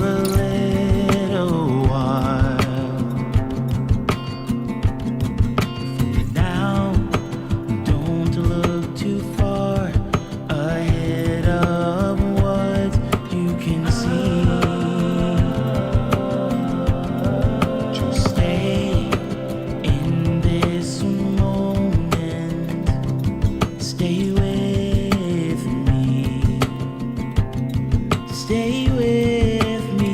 a little while. For now, don't look too far ahead of what you can see. Just stay in this moment. Stay with me. Stay with me.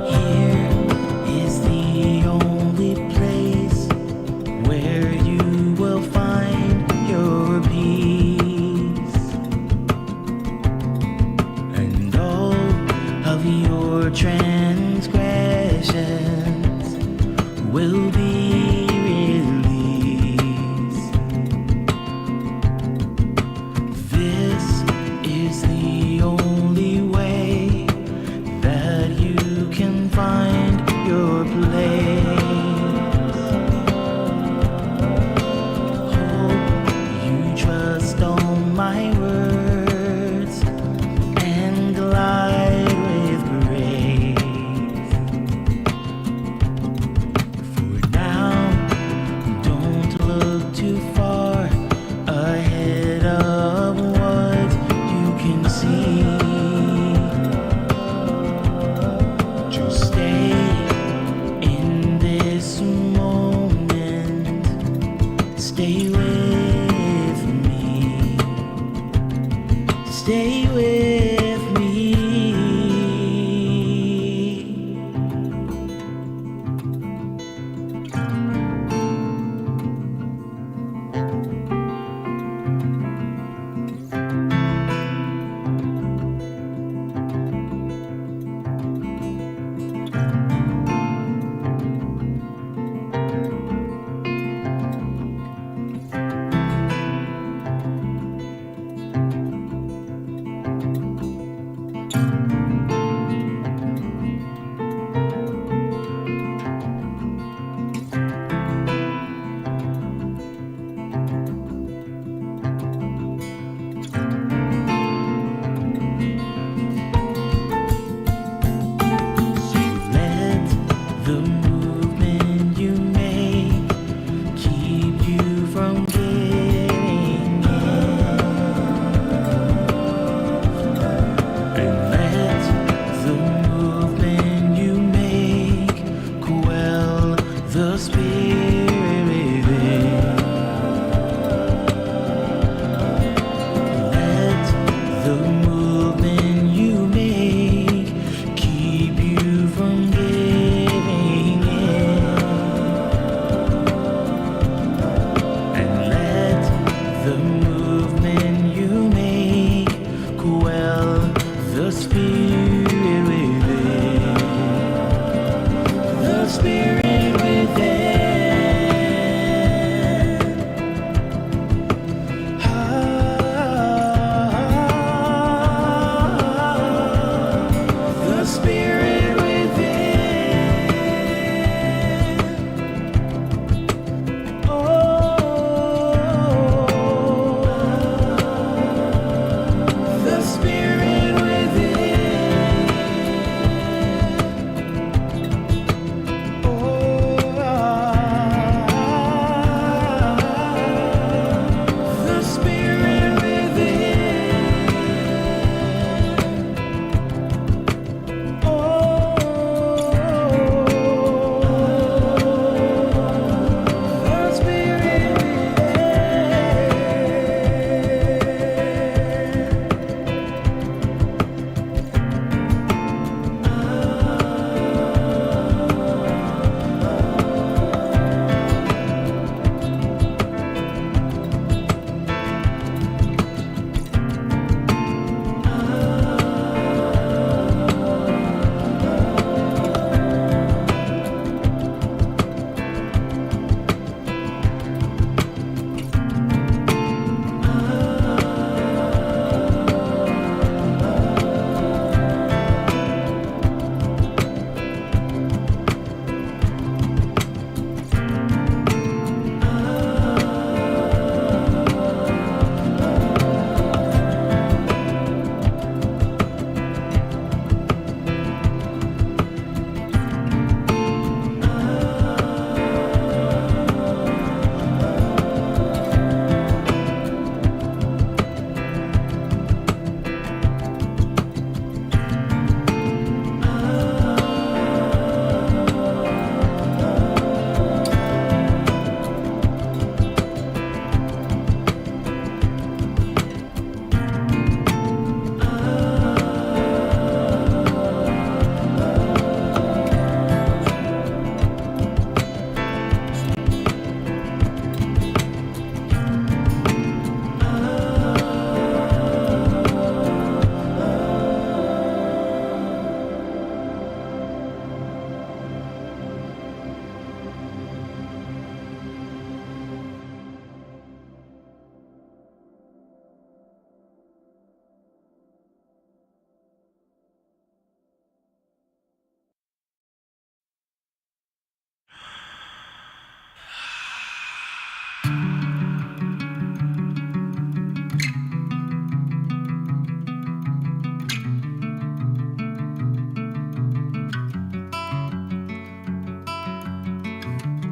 Here is the only place where you will find your peace, and all of your transgressions will be released. This is the only way that you can find your place. Hope you trust all my words and glide with grace. For now, don't look too far ahead of what you can see. Just stay in this moment. Stay with me. Stay with me. Let the movement you make keep you from giving in, and let the movement you make quell the spirit within. Let the movement you make keep you from giving in, and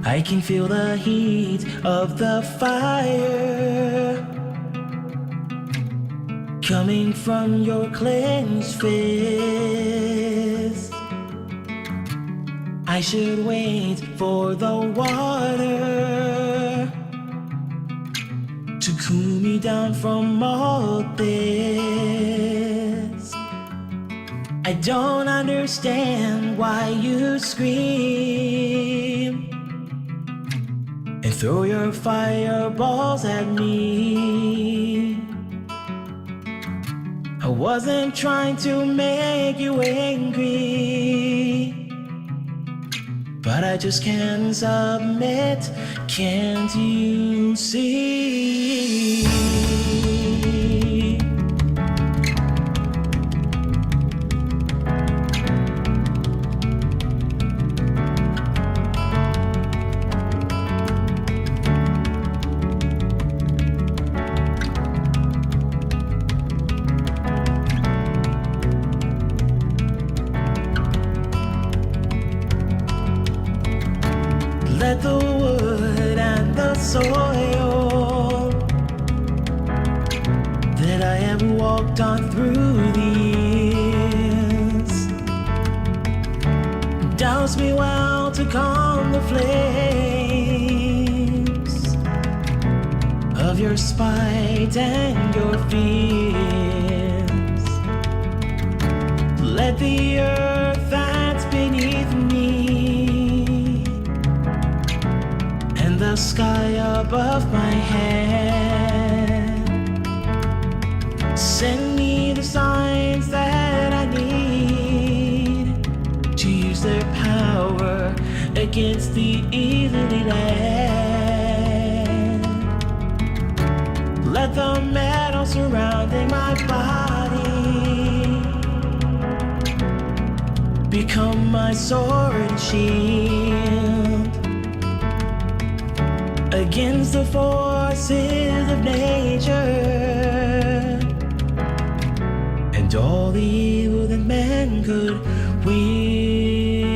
I can feel the heat of the fire coming from your clenched fist. I should wait for the water to cool me down from all this. I don't understand why you scream and throw your fireballs at me. I wasn't trying to make you angry, but I just can't submit. Can't you see? Let the wood and the soil that I have walked on through the years douse me well to calm the flames of your spite and your fears. Let the earth that's beneath me the sky above my head send me the signs that I need to use their power against the easily led. Let the metal surrounding my body become my sword and shield against the forces of nature and all the evil that man could wield.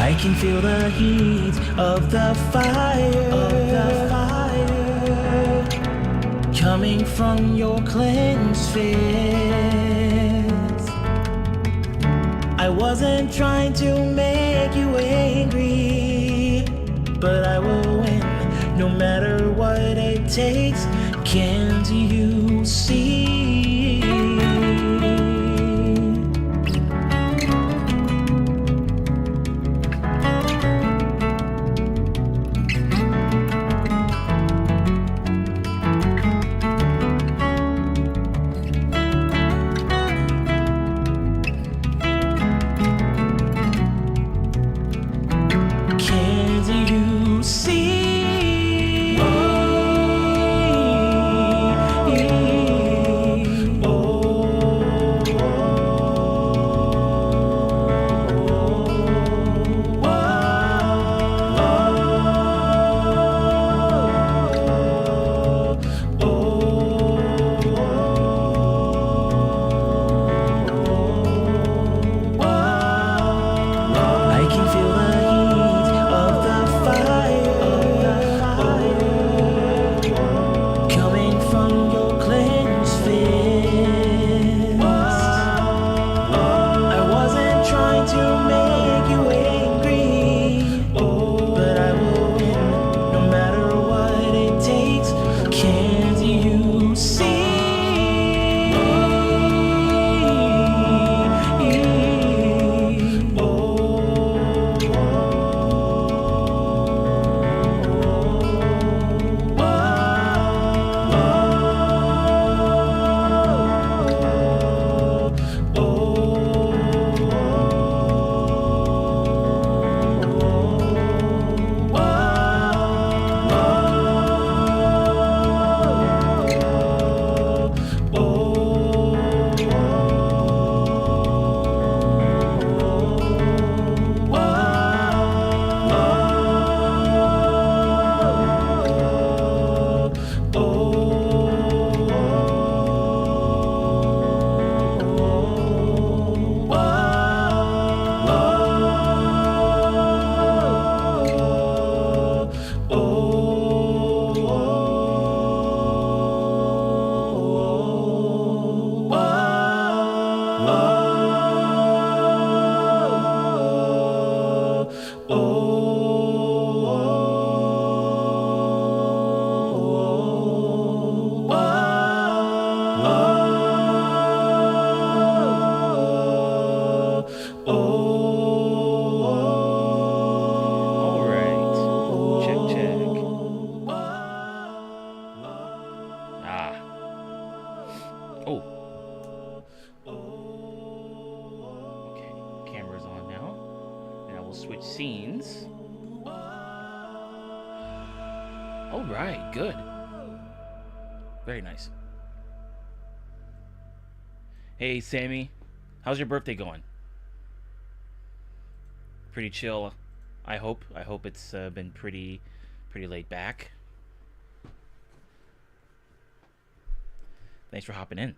I can feel the heat of the fire, coming from your clenched fist. I wasn't trying to make you angry, but I will win no matter what it takes. Can't you see? Can't you see? Oh. switch scenes. All right, good. Very nice. Hey, Sammy. How's your birthday going? Pretty chill, I hope. I hope it's been pretty laid back. Thanks for hopping in.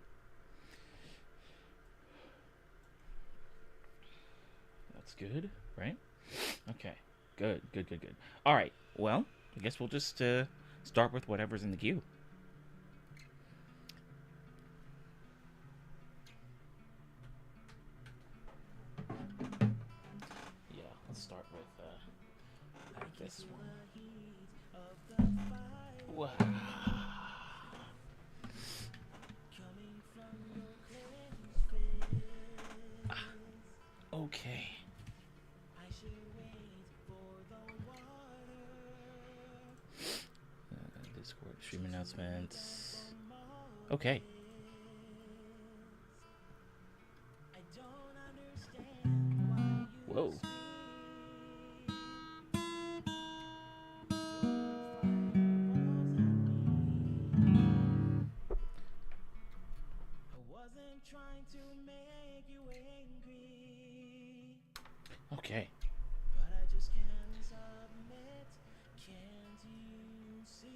That's good, right? Okay, good. All right, well, I guess we'll just start with whatever's in the queue. Yeah, let's start with this one. Wow. Okay. Discord stream announcements. Okay. Whoa. Okay. But I just can't submit. Can't you see?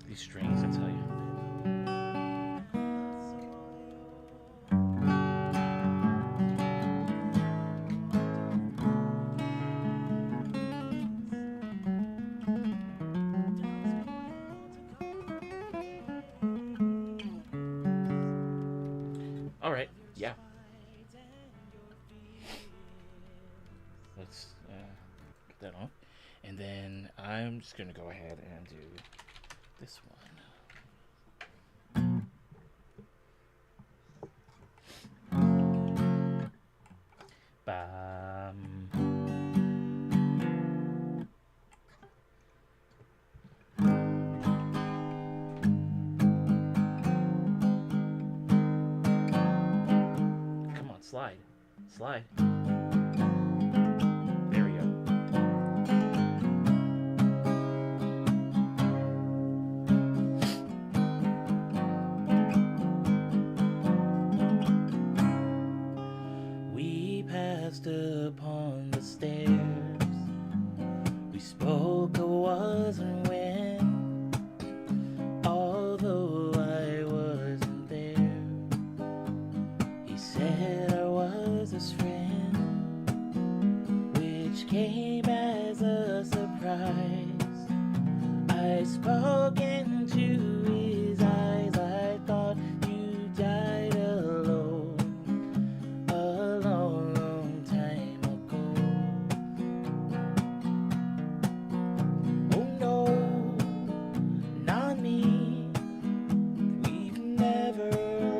These strings, I tell you. All right, yeah. Let's get that on. And then I'm just going to go ahead and do this one. Bam. Come on, slide. Slide. There we go. We passed upon the stairs. We spoke, I wasn't when, although I wasn't there. He said I was his friend, which came as a surprise. I spoke into his eyes. I thought you died alone a long, long time ago. Oh no, not me. We've never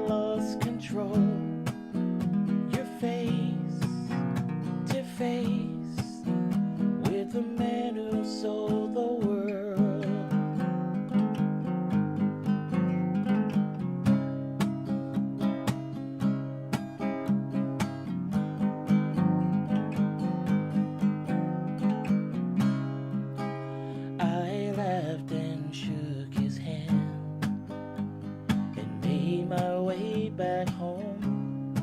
lost control. Your face to face with the man who sold the world. I laughed and shook his hand and made my way back home.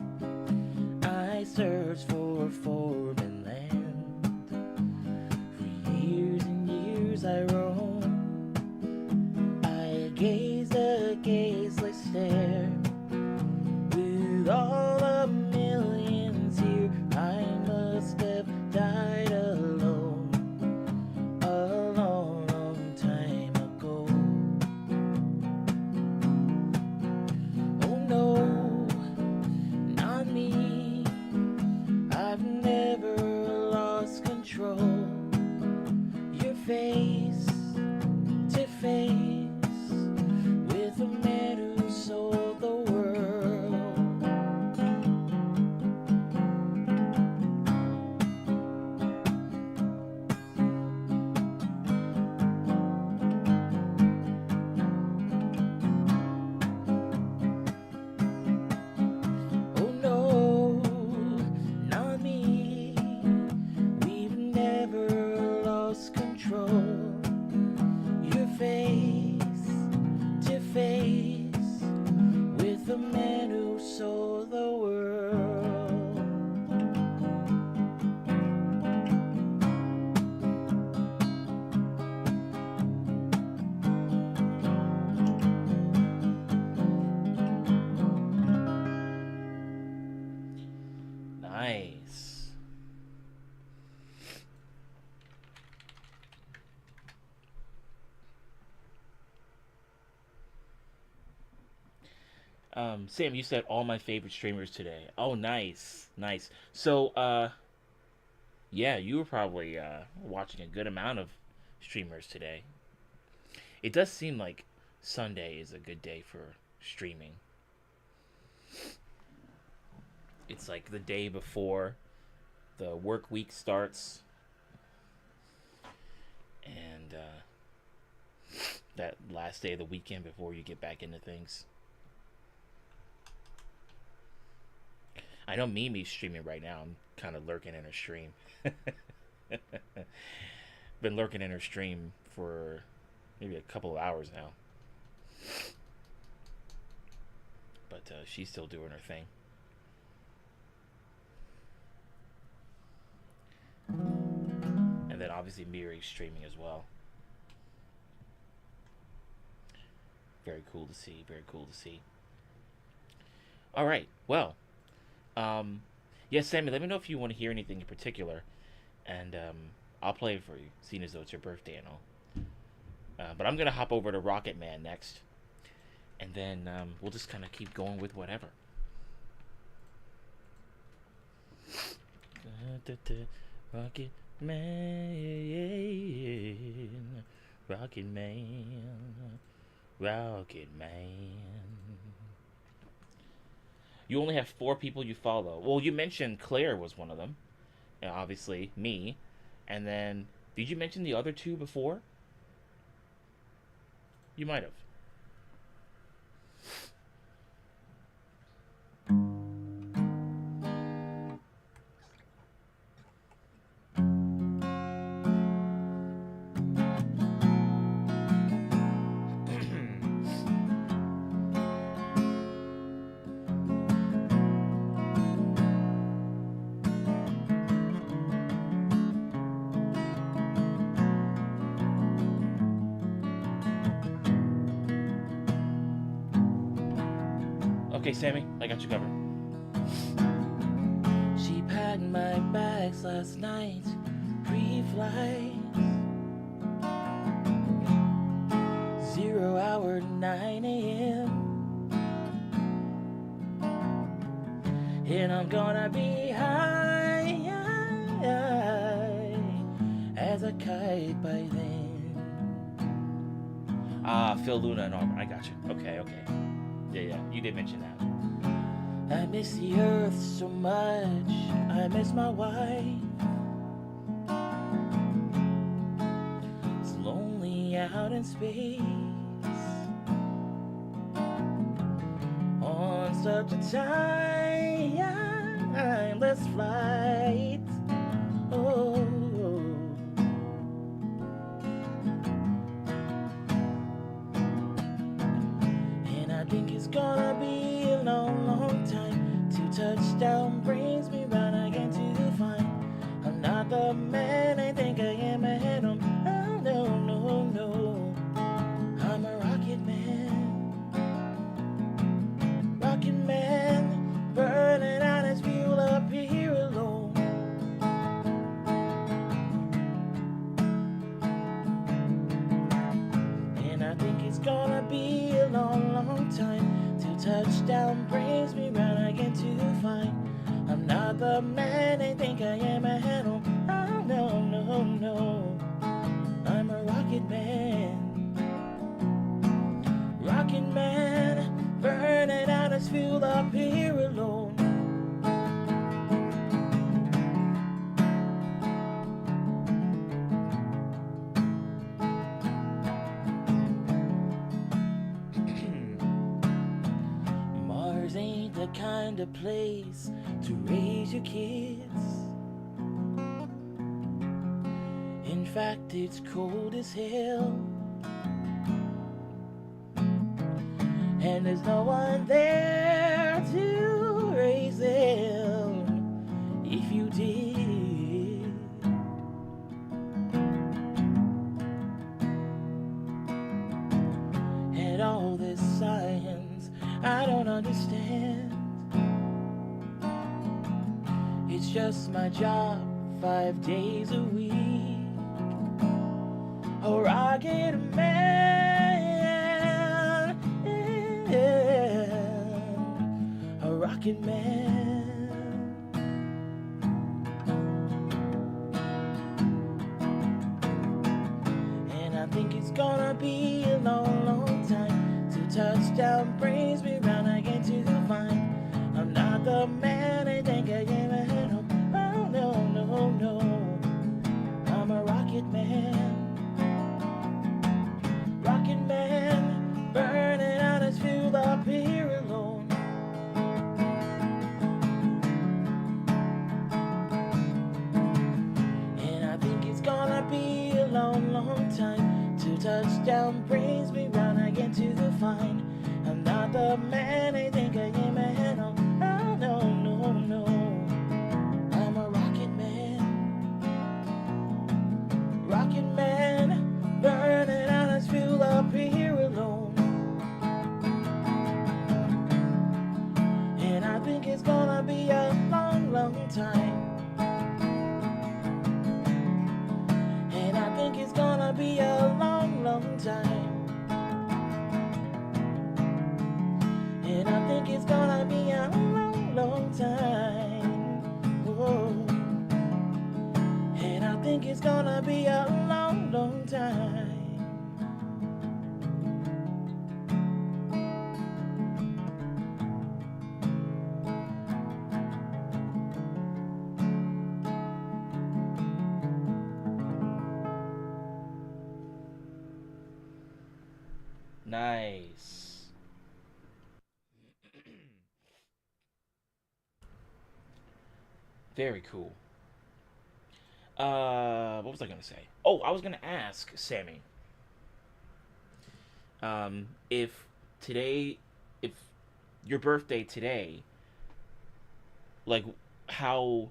I searched for foreign land. For years and years I roamed. I gazed a gazeless stare. With all the millions here, I must have died alone a long, long time ago. Oh no, not me. I've never lost control. Your face to face Sam, you said all my favorite streamers today. Oh, nice, nice. So, yeah, you were probably watching a good amount of streamers today. It does seem like Sunday is a good day for streaming. It's like the day before the work week starts, and that last day of the weekend before you get back into things. I know Mimi's streaming right now. I'm kind of lurking in her stream. Been lurking in her stream for maybe a couple of hours now. But she's still doing her thing. And then obviously Miri's streaming as well. Very cool to see. Very cool to see. All right. Well, yes, Sammy, let me know if you want to hear anything in particular. And I'll play it for you, seeing as though it's your birthday and all. But I'm going to hop over to Rocket Man next. And then we'll just kind of keep going with whatever. Rocket Man, Rocket Man, Rocket Man. You only have 4 people you follow. Well, you mentioned Claire was one of them. And obviously, me. And then, did you mention the other 2 before? You might have. Okay, Sammy, I got you covered. She packed my bags last night, pre-flight. 0 hour 9 a.m. And I'm gonna be high as a kite by then. Ah, Phil Luna and Auburn. I got you. Okay, okay. Yeah, you did mention that. I miss the earth so much, I miss my wife. It's lonely out in space on such a timeless flight. Oh, and I think it's gonna be a long, long time. 2 touchdowns brings me round again to find I'm not the man I think I am ahead of. Oh no, no, no, I'm a rocket man. Rocket man, burning out his fuel up here alone. And I think it's gonna be a long, long time. 2 touchdown brings me round again to find I'm not the man I think I am ahead of. Oh no, no, no, I'm a rocket man. Rocket man, burning out his fuel up here alone. Mars ain't the kind of place to raise your kids. In fact, it's cold as hell. And there's no one there to raise them if you did. And all this science I don't understand. It's just my job 5 days a week. A rocket man, yeah. Rocket Man. And I think it's gonna be a long, long time till touchdown brings me round again to find I'm not the man I think I am at home. Oh no, no, no, I'm a rocket man. Rocket man, burning out his fuel up here alone. And I think it's gonna be a long, long time till touchdown brings me round again to find I'm not the man I think I am at home. Oh no, no, no, I'm a rocket man. Rocket man, burning out his fuel up here alone. And I think it's gonna be a long, long time. And I think it's gonna be a long, long time. And I think it's gonna be a long, long time. Whoa. And I think it's gonna be a long, long time. Nice. Very cool. What was I gonna say? Oh, I was gonna ask Sammy, if today, if your birthday today, like, how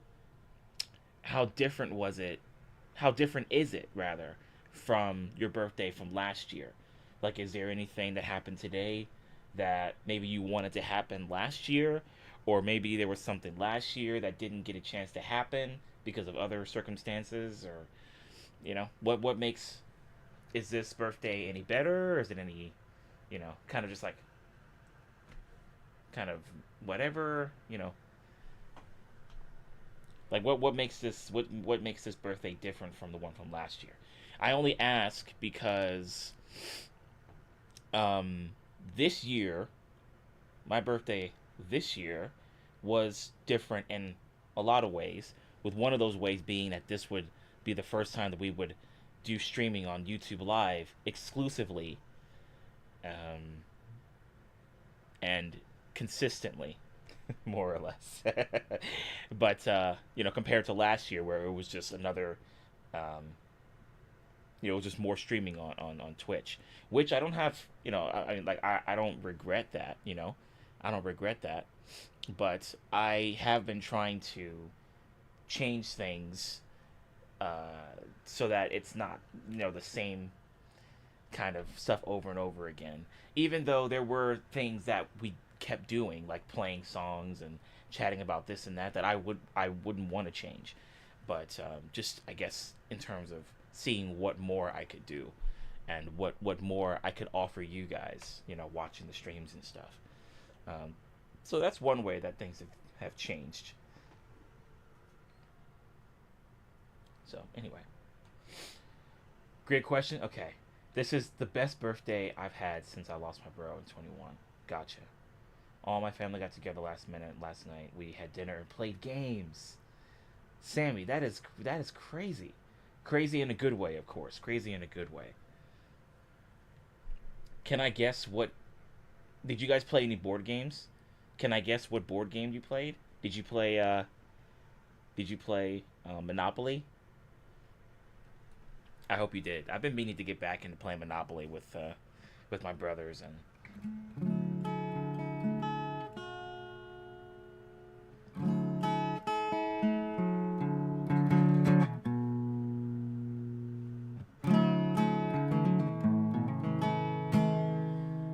how different was it? How different is it, rather, from your birthday from last year? Like, is there anything that happened today that maybe you wanted to happen last year, or maybe there was something last year that didn't get a chance to happen because of other circumstances, or what makes, is this birthday any better, or is it any, kind of just like, kind of whatever, like what makes this birthday different from the one from last year? I only ask because um this year, my birthday this year was different in a lot of ways, with one of those ways being that this would be the first time that we would do streaming on YouTube Live exclusively, um and consistently, more or less. But compared to last year, where it was just another, um, it was just more streaming on Twitch, which I don't have. I don't regret that. I don't regret that. But I have been trying to change things, so that it's not the same kind of stuff over and over again. Even though there were things that we kept doing, like playing songs and chatting about this and that, that I wouldn't want to change. But just, I guess, in terms of seeing what more I could do, and what more I could offer you guys, watching the streams and stuff. Um, so that's one way that things have changed. So anyway, great question. Okay, this is the best birthday I've had since I lost my bro in 21. Gotcha. All my family got together last minute last night. We had dinner and played games. Sammy, that is crazy. Crazy in a good way, of course. Crazy in a good way. Can I guess what? Did you guys play any board games? Can I guess what board game you played? Did you play? Monopoly? I hope you did. I've been meaning to get back into playing Monopoly with my brothers, and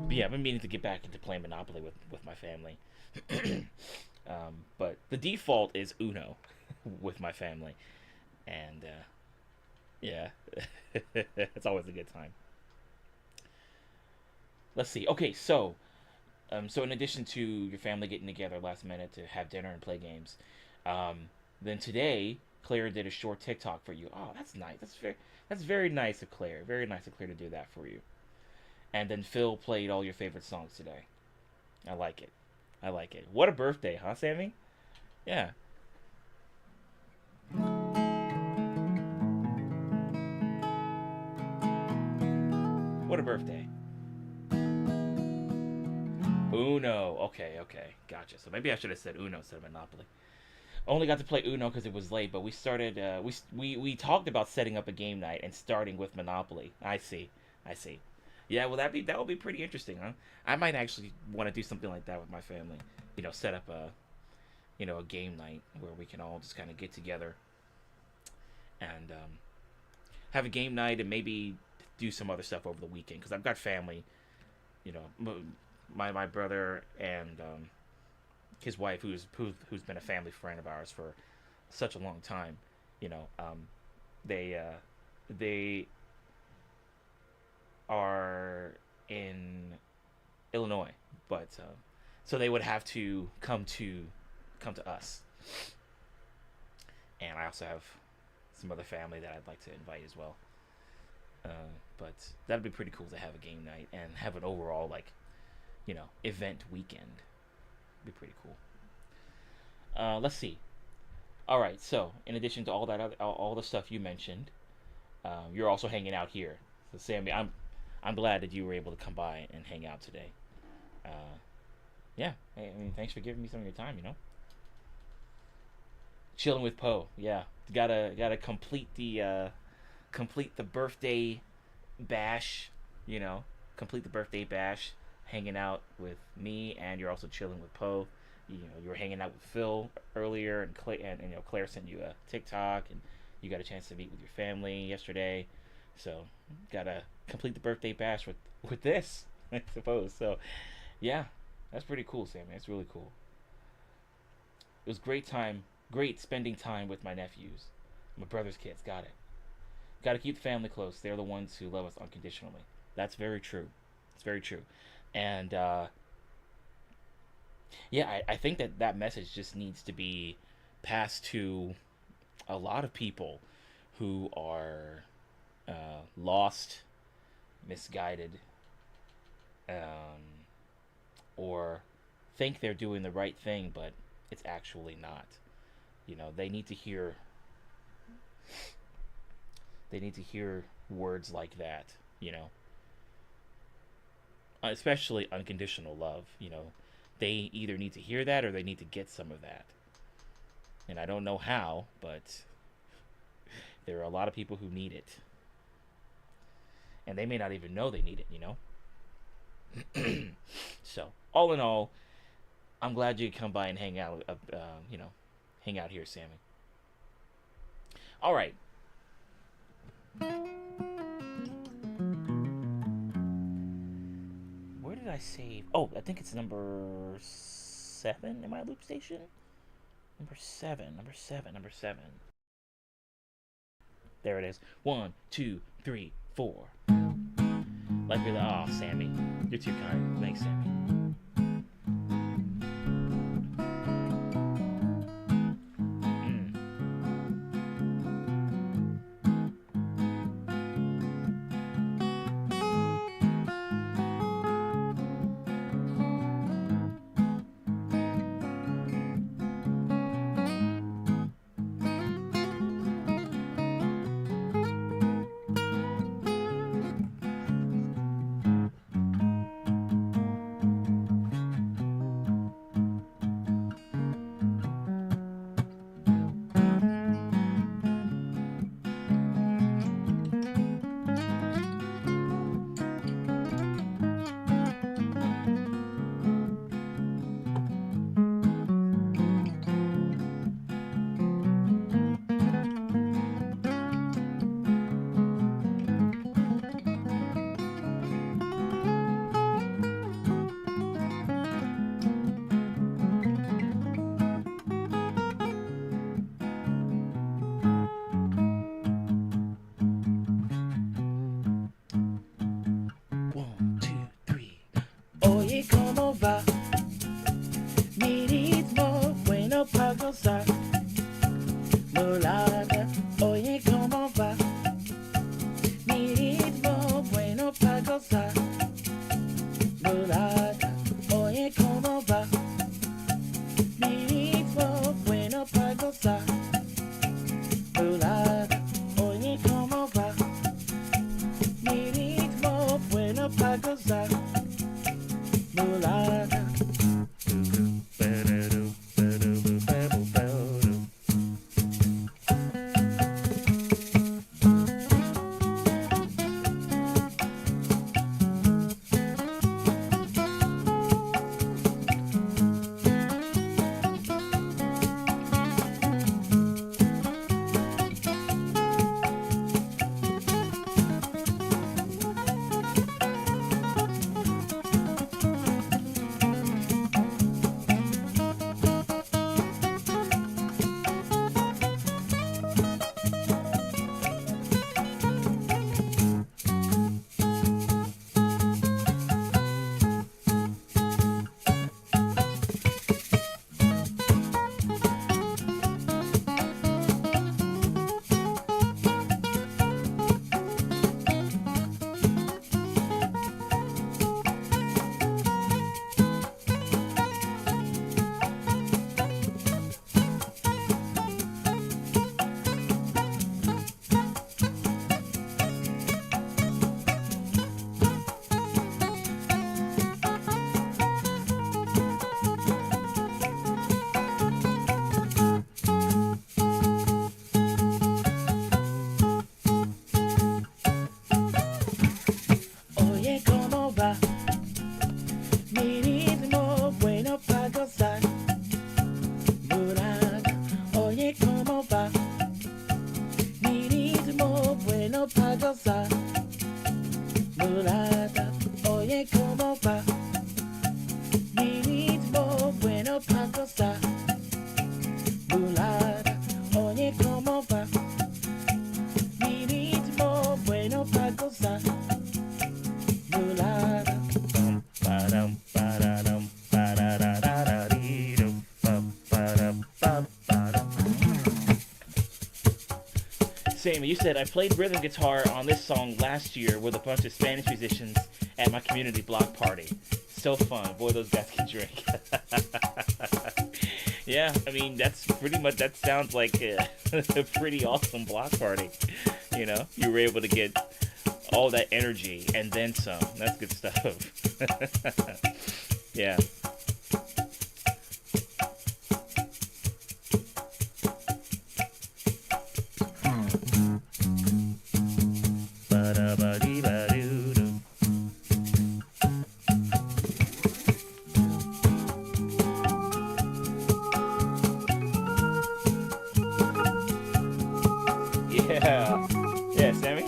but yeah, I've been meaning to get back into playing Monopoly with my family. But the default is Uno with my family, and yeah, it's always a good time. Let's see. Okay, so So in addition to your family getting together last minute to have dinner and play games, then today Claire did a short TikTok for you. Oh, that's nice. That's very nice of Claire. Very nice of Claire to do that for you. And then Phil played all your favorite songs today. I like it. I like it. What a birthday, huh, Sammy? Yeah. What a birthday. Uno. Okay, okay. Gotcha. So maybe I should have said Uno instead of Monopoly. Only got to play Uno because it was late, but we started. We talked about setting up a game night and starting with Monopoly. I see. I see. Yeah, well that would be pretty interesting, huh? I might actually want to do something like that with my family. Set up a game night where we can all just kind of get together and have a game night and maybe do some other stuff over the weekend because I've got family. You know, my brother and his wife, who's been a family friend of ours for such a long time. You know, they are in Illinois, but so they would have to come to us. And I also have some other family that I'd like to invite as well. But that'd be pretty cool to have a game night and have an overall event weekend. Be pretty cool. Let's see. All right. So in addition to all the stuff you mentioned, you're also hanging out here. So Sammy, I'm glad that you were able to come by and hang out today. Yeah. I mean, thanks for giving me some of your time. Chilling with Poe. Yeah. Gotta complete the birthday bash. Complete the birthday bash. Hanging out with me, and you're also chilling with Poe. You were hanging out with Phil earlier, and Claire sent you a TikTok, and you got a chance to meet with your family yesterday. So gotta complete the birthday bash with this, I suppose. So yeah, that's pretty cool, Sammy. That's really cool. It was great spending time with my nephews, my brother's kids. Got it. Got to keep the family close. They're the ones who love us unconditionally. That's very true. It's very true. And yeah, I think that message just needs to be passed to a lot of people who are lost, misguided, or think they're doing the right thing, but it's actually not. They need to hear. They need to hear words like that. Especially unconditional love. They either need to hear that or they need to get some of that. And I don't know how, but there are a lot of people who need it. And they may not even know they need it. So, all in all, I'm glad you could come by and hang out, hang out here, Sammy. All right. Where did I save? Oh, I think it's number 7 in my loop station. Number 7. There it is. 1, 2, 3, 4. Oh, Sammy, you're too kind. Thanks, Sammy. va? Mi ritmo bueno pa' gozar. Mulata, oye, ¿cómo va? Mi ritmo bueno pa' gozar. Mulata, oye, ¿cómo va? Mi ritmo bueno pa' gozar. Mulata, oye, ¿cómo va? Mi ritmo bueno pa' gozar. Mulata. Oye, ¿cómo va? Mi ritmo bueno pa' gozar. Mulata, oye, ¿cómo va? Mi ritmo bueno pa' gozar. Mulata, oye, ¿cómo va? Mi ritmo bueno pa' gozar. Mulata, oye, ¿cómo va? Mi ritmo bueno pa' gozar. Mulata. Sammy, you said I played rhythm guitar on this song last year with a bunch of Spanish musicians at my community block party. So fun. Boy, those guys can drink. Yeah, I mean, that's pretty much, that sounds like a pretty awesome block party. You know, you were able to get all that energy and then some. That's good stuff. Yeah. Yeah. Yeah, Sammy?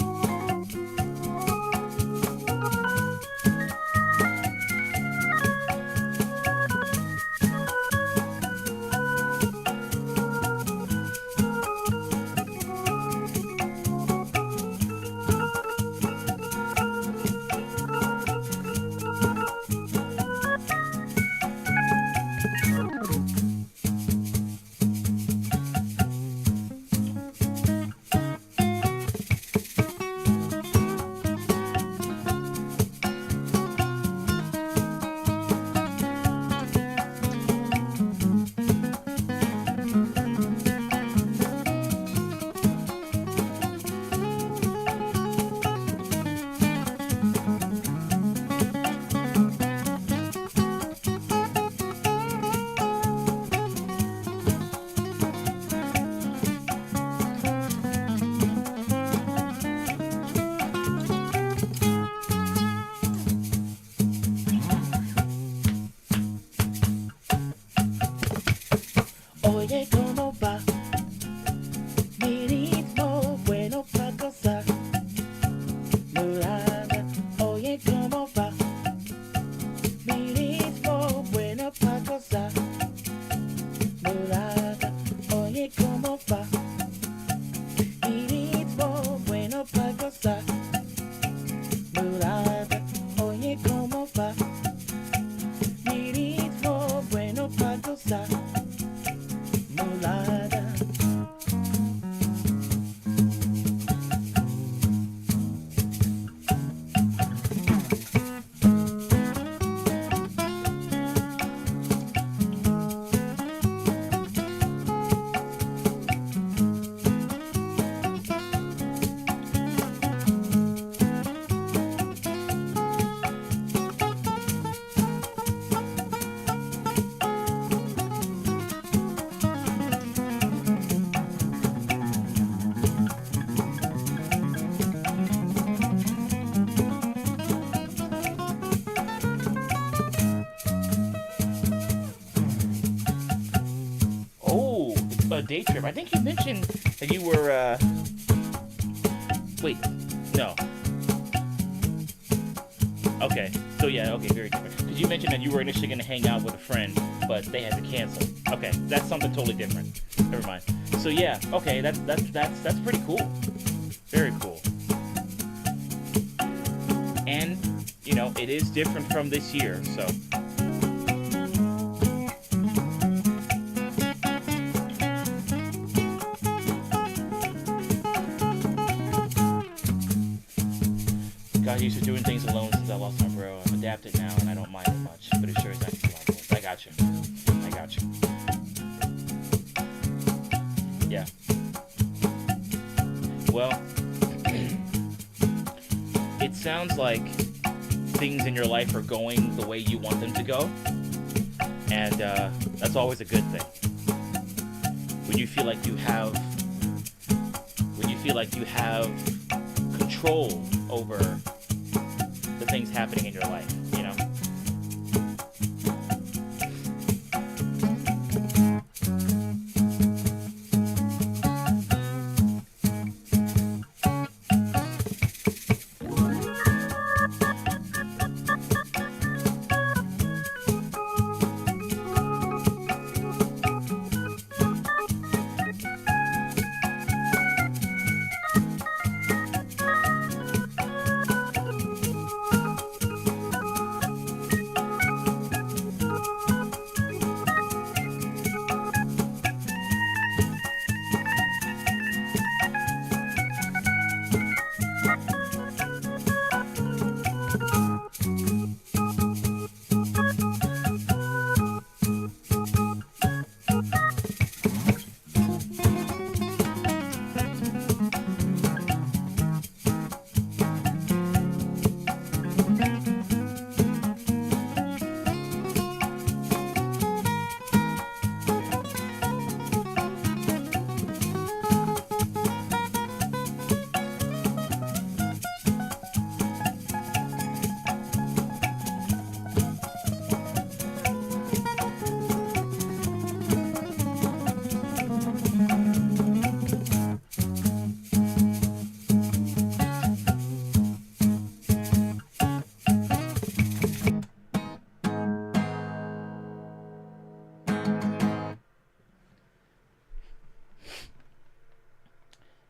day trip. I think you mentioned that you were. Wait, no. Okay, so yeah, okay, very different. Because you mentioned that you were initially going to hang out with a friend, but they had to cancel. Okay, that's something totally different. Never mind. So yeah, okay, that's pretty cool. Very cool. And it is different from this year, so. Got used to doing things alone since I lost my bro. I've adapted now and I don't mind it much, but it sure is nice to be on board. I got you. I got you. Yeah. Well, it sounds like things in your life are going the way you want them to go, and that's always a good thing. When you feel like you have control over the things happening in your life,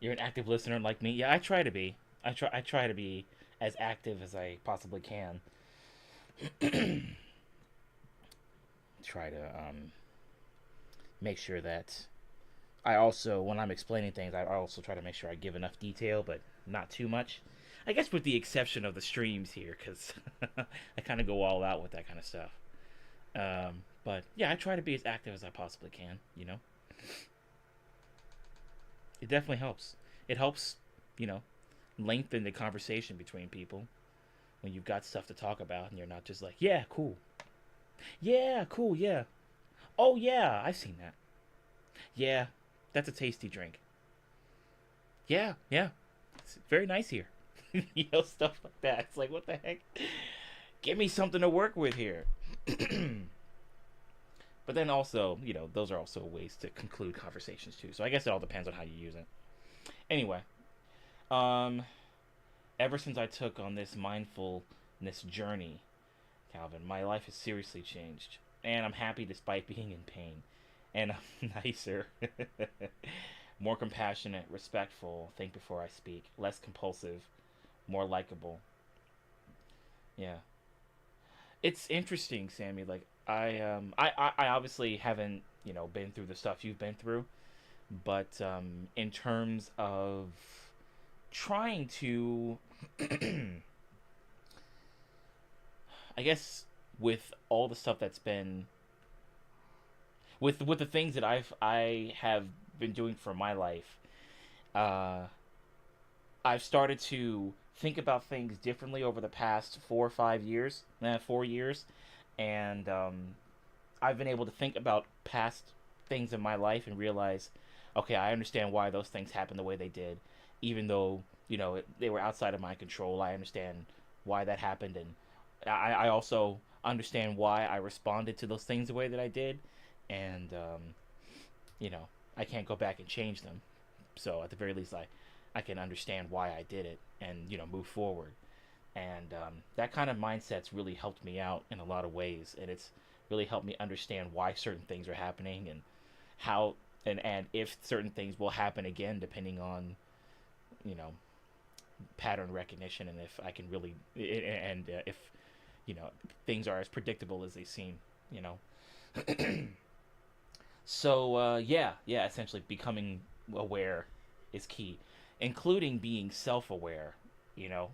You're an active listener like me. Yeah, I try to be. I try to be as active as I possibly can. Try to make sure that I also, when I'm explaining things, I also try to make sure I give enough detail, but not too much. I guess with the exception of the streams here, because I kind of go all out with that kind of stuff. But yeah, I try to be as active as I possibly can. It definitely helps. It helps, lengthen the conversation between people when you've got stuff to talk about and you're not just like, yeah, cool. Yeah, cool, yeah. Oh, yeah, I've seen that. Yeah, that's a tasty drink. Yeah, yeah. It's very nice here. Stuff like that. It's like, what the heck? Give me something to work with here. But then also, those are also ways to conclude conversations too. So I guess it all depends on how you use it. Anyway, ever since I took on this mindfulness journey, Calvin, my life has seriously changed. And I'm happy despite being in pain. And I'm nicer, more compassionate, respectful, think before I speak, less compulsive, more likable. Yeah. It's interesting, Sammy. Like, I obviously haven't, been through the stuff you've been through. But in terms of trying to, I guess, with all the stuff that's been, with the things that I have been doing for my life, I've started to think about things differently over the past 4 or 5 years, 4 years, and I've been able to think about past things in my life and realize, okay, I understand why those things happened the way they did, even though they were outside of my control. I understand why that happened, and I also understand why I responded to those things the way that I did, and I can't go back and change them. So at the very least, I can understand why I did it and move forward. And that kind of mindset's really helped me out in a lot of ways, and it's really helped me understand why certain things are happening and how and if certain things will happen again, depending on you know pattern recognition, and if I can really and if things are as predictable as they seem. You know. So yeah, essentially becoming aware is key, including being self-aware.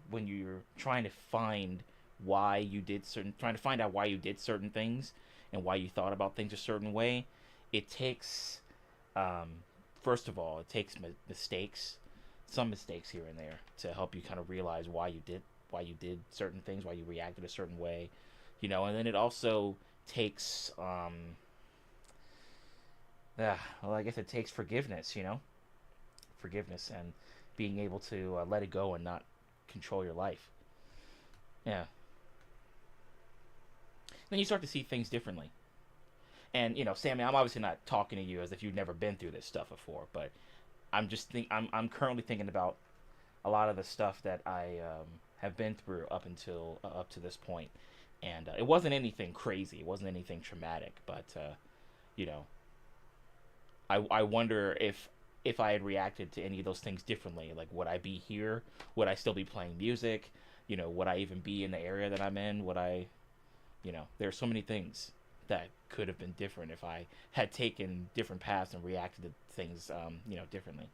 When you're trying to find trying to find out why you did certain things and why you thought about things a certain way, it takes, first of all, it takes mistakes, some mistakes here and there, to help you kind of realize why you did certain things, why you reacted a certain way, and then it also takes, well, I guess it takes forgiveness, forgiveness and being able to let it go and not control your life. Yeah. Then you start to see things differently. And Sammy, I'm obviously not talking to you as if you've never been through this stuff before, but I'm currently thinking about a lot of the stuff that I have been through up to this point, and it wasn't anything crazy, it wasn't anything traumatic, but you know, I wonder if I had reacted to any of those things differently. Like, would I be here? Would I still be playing music? Would I even be in the area that I'm in? Would I, there are so many things that could have been different if I had taken different paths and reacted to things, differently.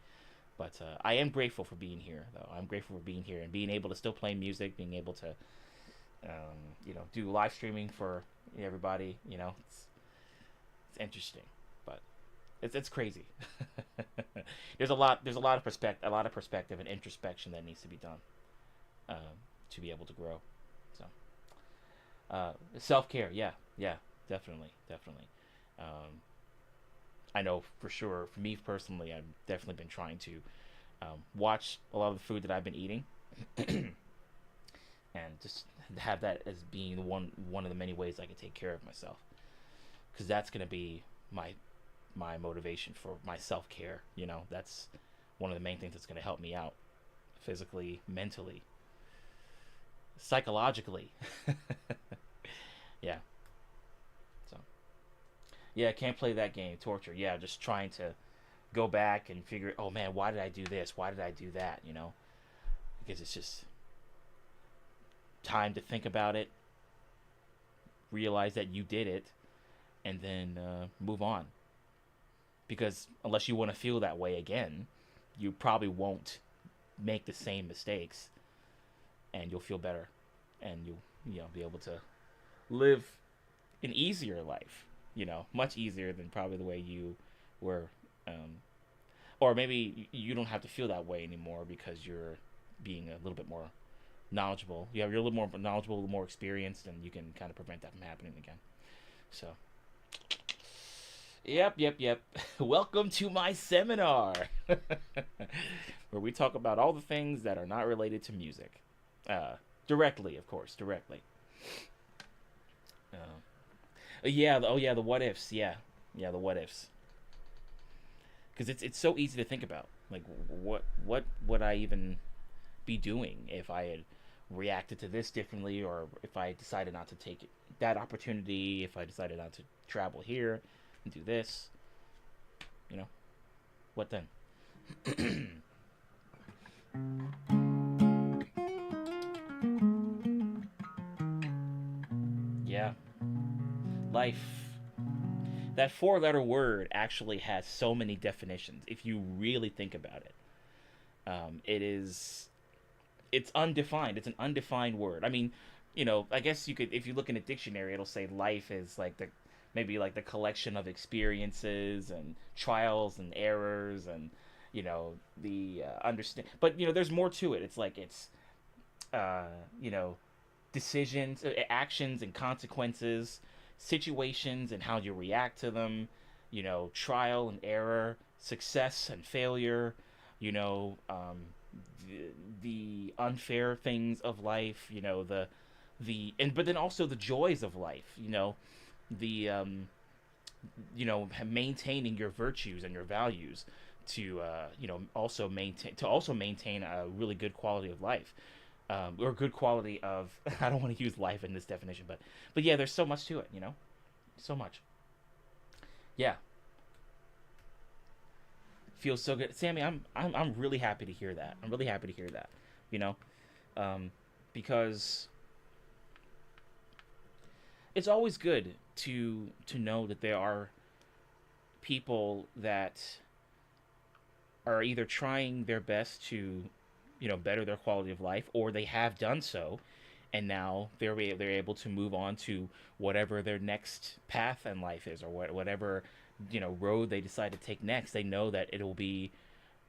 But I am grateful for being here, though. I'm grateful for being here and being able to still play music, being able to, do live streaming for everybody. It's interesting, but it's crazy. There's a lot of perspective and introspection that needs to be done to be able to grow. So self-care, yeah, definitely. I know for sure, for me personally, I've definitely been trying to watch a lot of the food that I've been eating, and just have that as being one of the many ways I can take care of myself, because that's going to be my motivation for my self-care. That's one of the main things that's going to help me out physically, mentally, psychologically. Yeah. So yeah, can't play that game, torture. Yeah, just trying to go back and figure, oh man, why did I do this, why did I do that, because it's just time to think about it, realize that you did it, and then move on. Because unless you want to feel that way again, you probably won't make the same mistakes, and you'll feel better, and you'll be able to live an easier life, much easier than probably the way you were, or maybe you don't have to feel that way anymore because you're being a little bit more knowledgeable. You're a little more knowledgeable, a little more experienced, and you can kind of prevent that from happening again. So yep. Welcome to my seminar, where we talk about all the things that are not related to music, directly, of course, directly. Yeah. The what ifs. Yeah, the what ifs. Because it's so easy to think about. Like, what would I even be doing if I had reacted to this differently, or if I decided not to take that opportunity, if I decided not to travel here and do this, what then? Yeah, life. That four-letter word actually has so many definitions if you really think about it. It's undefined. It's an undefined word. I mean, I guess you could, if you look in a dictionary, it'll say life is like maybe like the collection of experiences and trials and errors, and the understand. But there's more to it. It's like uh, you know, decisions, actions, and consequences, situations, and how you react to them. Trial and error, success and failure. The unfair things of life. But then also the joys of life. The maintaining your virtues and your values to also maintain a really good quality of life, or good quality of I don't want to use life in this definition, but yeah, there's so much to it, so much. Yeah, feels so good, Sammy. I'm really happy to hear that. I'm really happy to hear that. You know, um, because it's always good to know that there are people that are either trying their best to better their quality of life, or they have done so, and now they're able to move on to whatever their next path in life is, or whatever road they decide to take next. They know that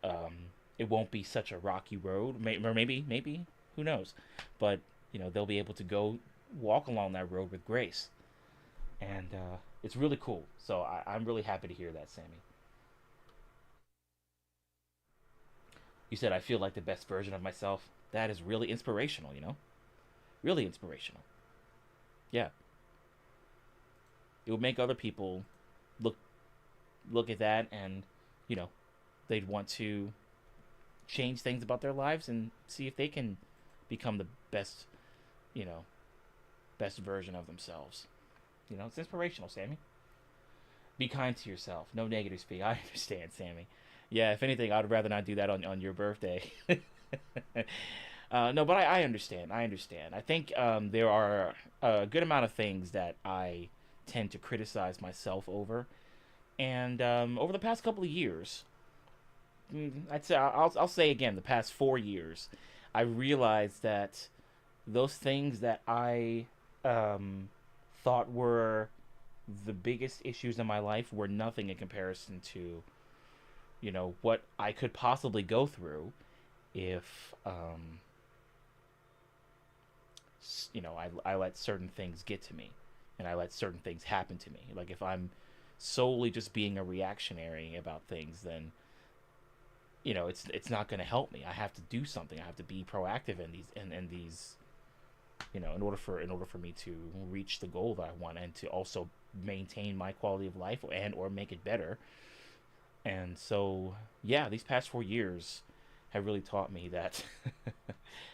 um, it won't be such a rocky road, or maybe who knows, but they'll be able to go walk along that road with grace, and it's really cool. So I'm really happy to hear that, Sammy. You said I feel like the best version of myself. That is really inspirational, really inspirational. Yeah, it would make other people look look at that, and you know they'd want to change things about their lives and see if they can become the best, you know, best version of themselves. It's inspirational, Sammy. Be kind to yourself. No negative speak. I understand, Sammy. Yeah, if anything, I'd rather not do that on your birthday. No, but I understand. I understand. I think there are a good amount of things that I tend to criticize myself over. And over the past couple of years, I'd say I'll say again, the past 4 years, I realized that those things that I thought were the biggest issues in my life were nothing in comparison to what I could possibly go through if I let certain things get to me, and I let certain things happen to me. Like if I'm solely just being a reactionary about things, then it's not going to help me. I have to do something. I have to be proactive in these in order for me to reach the goal that I want, and to also maintain my quality of life and or make it better. And so yeah, these past 4 years have really taught me that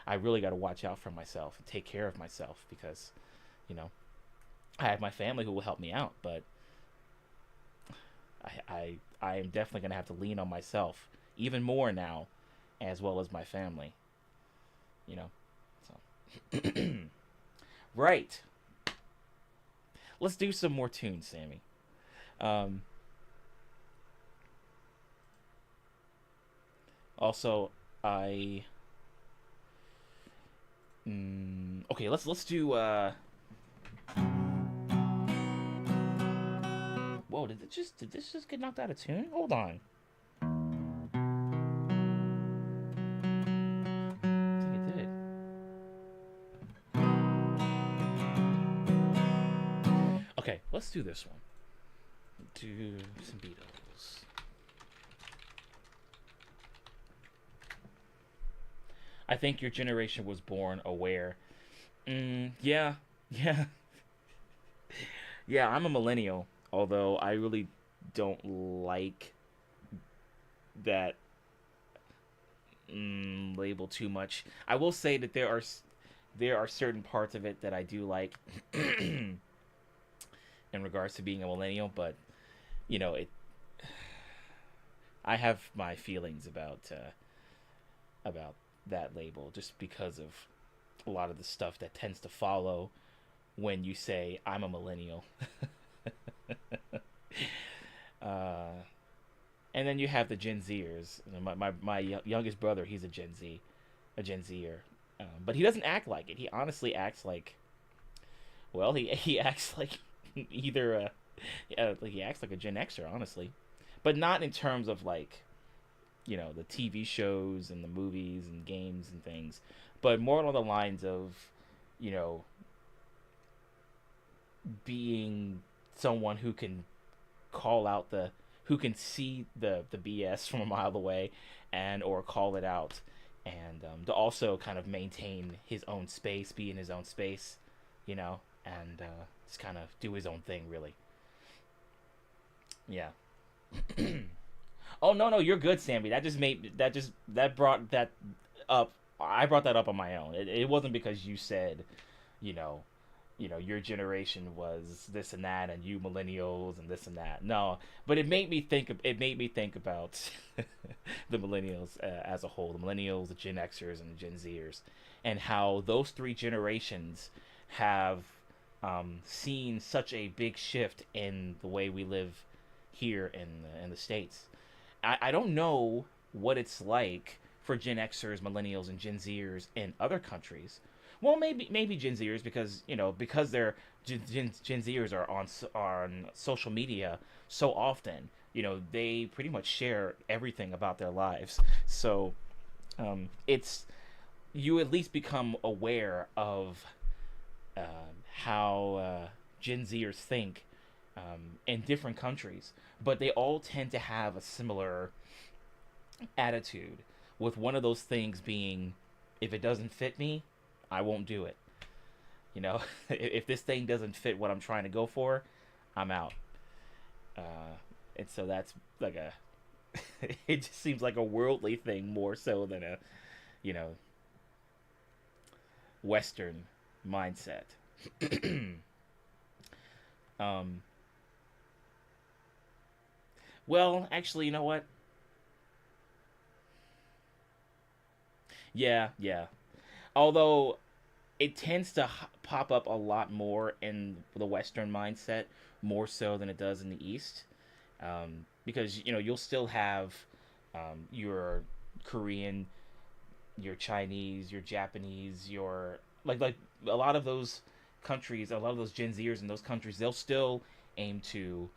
I really got to watch out for myself and take care of myself, because you know I have my family who will help me out, but I am definitely going to have to lean on myself even more now, as well as my family. You know, so right. Let's do some more tunes, Sammy. Um, Also, I okay. Let's do. Whoa! Did this just get knocked out of tune? Hold on. I think it did. Okay, let's do this one. Do some Beatles. I think your generation was born aware. Yeah, yeah, yeah. I'm a millennial, although I really don't like that label too much. I will say that there are certain parts of it that I do like in regards to being a millennial, but it. I have my feelings about that label, just because of a lot of the stuff that tends to follow when you say I'm a millennial. uh, and then you have the Gen Zers. My youngest brother, he's a Gen Zer, but he doesn't act like it. He honestly acts like, well, he acts like either like he acts like a Gen Xer, honestly, but not in terms of like the TV shows and the movies and games and things, but more along the lines of, you know, being someone who can who can see the BS from a mile away, and or call it out, and to also kind of maintain his own space, be in his own space, and just kind of do his own thing, really. Yeah. Oh no, no, you're good, Sammy. That brought that up. I brought that up on my own. It wasn't because you said, you know, your generation was this and that, and you millennials and this and that. No, but it made me think. It made me think about the millennials as a whole, the millennials, the Gen Xers, and the Gen Zers, and how those three generations have seen such a big shift in the way we live here in the states. I don't know what it's like for Gen Xers, millennials, and Gen Zers in other countries. Well, maybe Gen Zers because because they're Gen Zers are on social media so often. They pretty much share everything about their lives. So it's you at least become aware of how Gen Zers think in different countries, but they all tend to have a similar attitude. With one of those things being, if it doesn't fit me, I won't do it. If this thing doesn't fit what I'm trying to go for, I'm out. And so that's like a, it just seems like a worldly thing more so than a, you know, Western mindset. um, well, actually, you know what? Yeah, yeah. Although it tends to pop up a lot more in the Western mindset, more so than it does in the East. Because you'll still have your Korean, your Chinese, your Japanese, your like a lot of those countries, a lot of those Gen Zers in those countries, they'll still aim to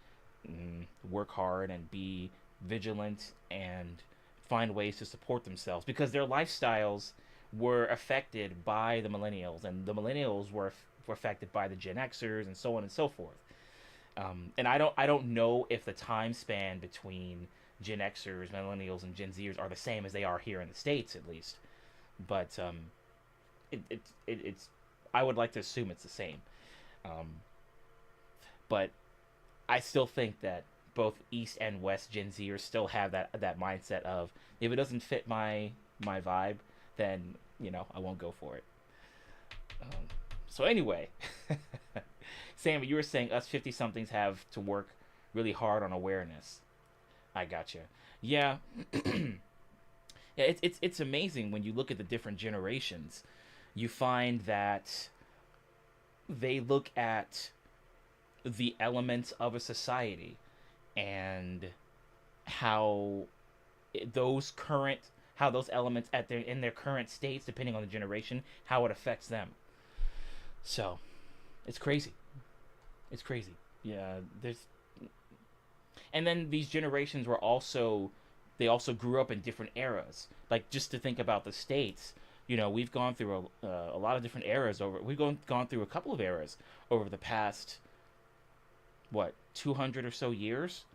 work hard and be vigilant and find ways to support themselves because their lifestyles were affected by the millennials, and the millennials were affected by the Gen Xers, and so on and so forth. And I don't know if the time span between Gen Xers, millennials, and Gen Zers are the same as they are here in the states, at least. But it's I would like to assume it's the same. Um, but I still think that both East and West Gen Zers still have that mindset of, if it doesn't fit my vibe, then I won't go for it. So anyway, Sammy, you were saying us 50 somethings have to work really hard on awareness. I gotcha. Yeah, yeah. It's amazing when you look at the different generations. You find that they look at the elements of a society and how those elements in their current states, depending on the generation, how it affects them. So it's crazy. It's crazy. Yeah, there's and then these generations were also they also grew up in different eras. Like, just to think about the states, we've gone through a lot of different eras over. We've gone through a couple of eras over the past, what, 200 or so years.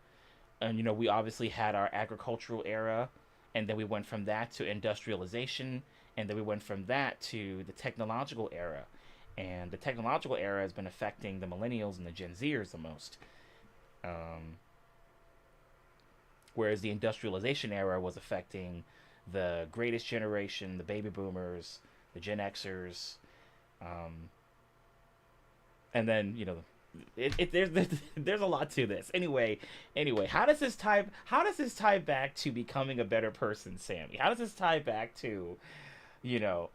And we obviously had our agricultural era, and then we went from that to industrialization, and then we went from that to the technological era. And the technological era has been affecting the millennials and the Gen Zers the most. Um, Whereas the industrialization era was affecting the greatest generation, the baby boomers, the Gen Xers, um, and then there's a lot to this. Anyway, how does this tie back to becoming a better person, Sammy? How does this tie back to you know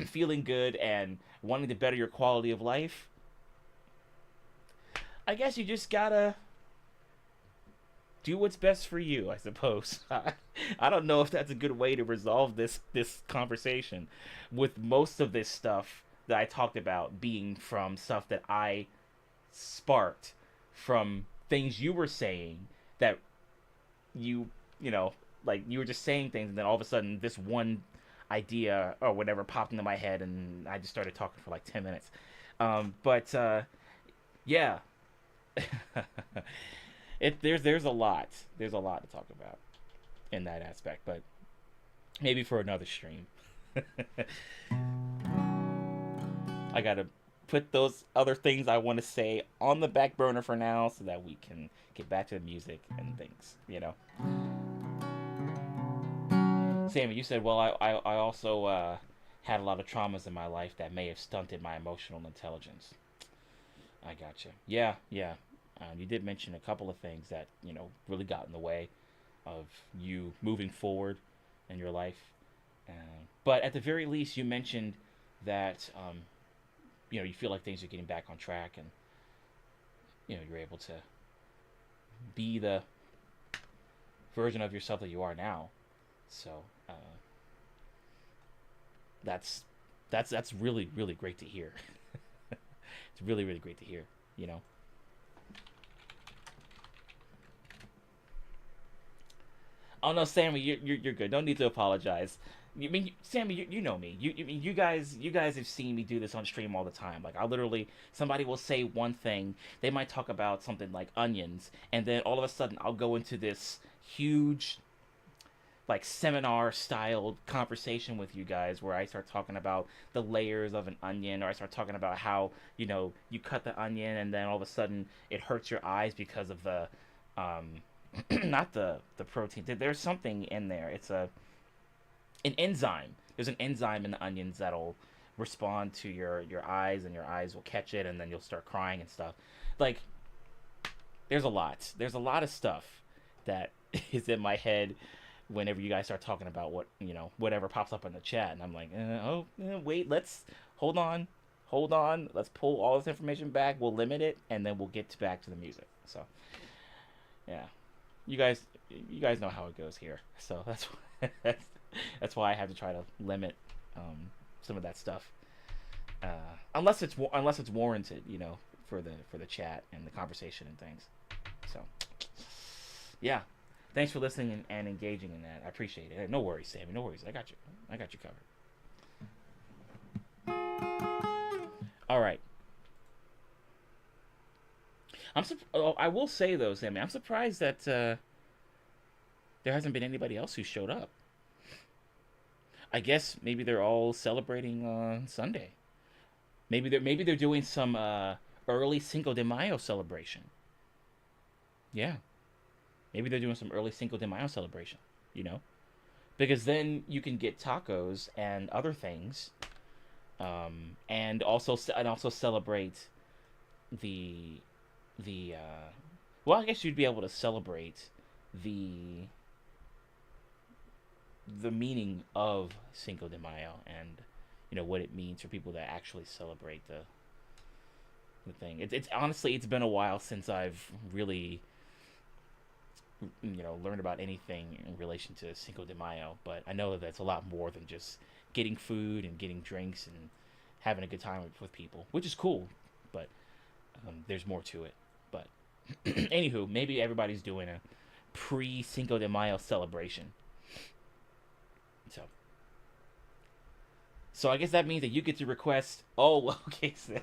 feeling good and wanting to better your quality of life? I guess you just gotta do what's best for you, I suppose. I don't know if that's a good way to resolve this conversation, with most of this stuff that I talked about being from stuff that I sparked from things you were saying, that you know like you were just saying things, and then all of a sudden this one idea or whatever popped into my head, and I just started talking for like 10 minutes. But yeah. There's a lot to talk about in that aspect, but maybe for another stream. I gotta put those other things I want to say on the back burner for now so that we can get back to the music and things, you know. Sammy, you said, well, I also had a lot of traumas in my life that may have stunted my emotional intelligence. I gotcha. Yeah, yeah. You did mention a couple of things that, you know, really got in the way of you moving forward in your life. But at the very least, you mentioned that, you know, you feel like things are getting back on track and, you know, you're able to be the version of yourself that you are now. So that's that's really really great to hear. It's really really great to hear. You know. Oh no, Sammy, you're good. Don't need to apologize. I mean, Sammy, you know me. You guys have seen me do this on stream all the time. Like I literally, somebody will say one thing, they might talk about something like onions, and then all of a sudden I'll go into this huge like seminar styled conversation with you guys where I start talking about the layers of an onion, or I start talking about how, you know, you cut the onion and then all of a sudden it hurts your eyes because of the not the protein. There's something in there. It's an enzyme. There's an enzyme in the onions that'll respond to your eyes, and your eyes will catch it, and then you'll start crying and stuff. Like there's a lot. There's a lot of stuff that is in my head whenever you guys start talking about what, you know, whatever pops up in the chat, and I'm like, wait, let's hold on, let's pull all this information back. We'll limit it, and then we'll get back to the music. So, yeah, you guys know how it goes here. So that's why I have to try to limit some of that stuff, unless it's warranted, you know, for the chat and the conversation and things. So, yeah. Thanks for listening and engaging in that. I appreciate it. No worries, Sammy. No worries. I got you. I got you covered. All right. I will say though, Sammy, I'm surprised that there hasn't been anybody else who showed up. I guess maybe they're all celebrating on Sunday. Maybe they're doing some early Cinco de Mayo celebration. Yeah. Maybe they're doing some early Cinco de Mayo celebration, you know? Because then you can get tacos and other things, and also celebrate the well, I guess you'd be able to celebrate the meaning of Cinco de Mayo, and you know what it means for people that actually celebrate the thing. It's honestly, it's been a while since I've really, you know, learn about anything in relation to Cinco de Mayo, but I know that that's a lot more than just getting food and getting drinks and having a good time with people, which is cool, but there's more to it. But anywho, maybe everybody's doing a pre Cinco de Mayo celebration. So I guess that means that you get to request. Oh, okay. So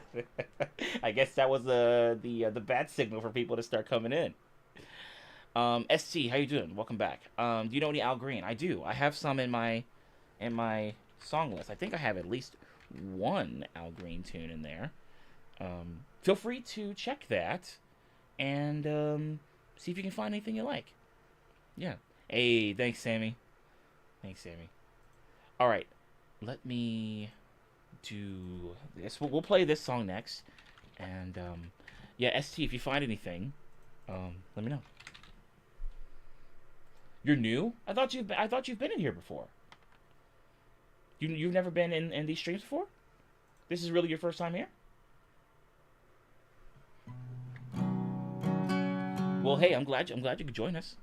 I guess that was the bad signal for people to start coming in. ST, how you doing? Welcome back. Do you know any Al Green? I do. I have some in my song list. I think I have at least one Al Green tune in there. Feel free to check that and see if you can find anything you like. Yeah. Hey, thanks, Sammy. Thanks, Sammy. All right, let me do this. We'll play this song next, and yeah, ST, if you find anything, let me know. You're new? I thought you've been in here before. You've never been in these streams before? This is really your first time here? Well, hey, I'm glad you could join us.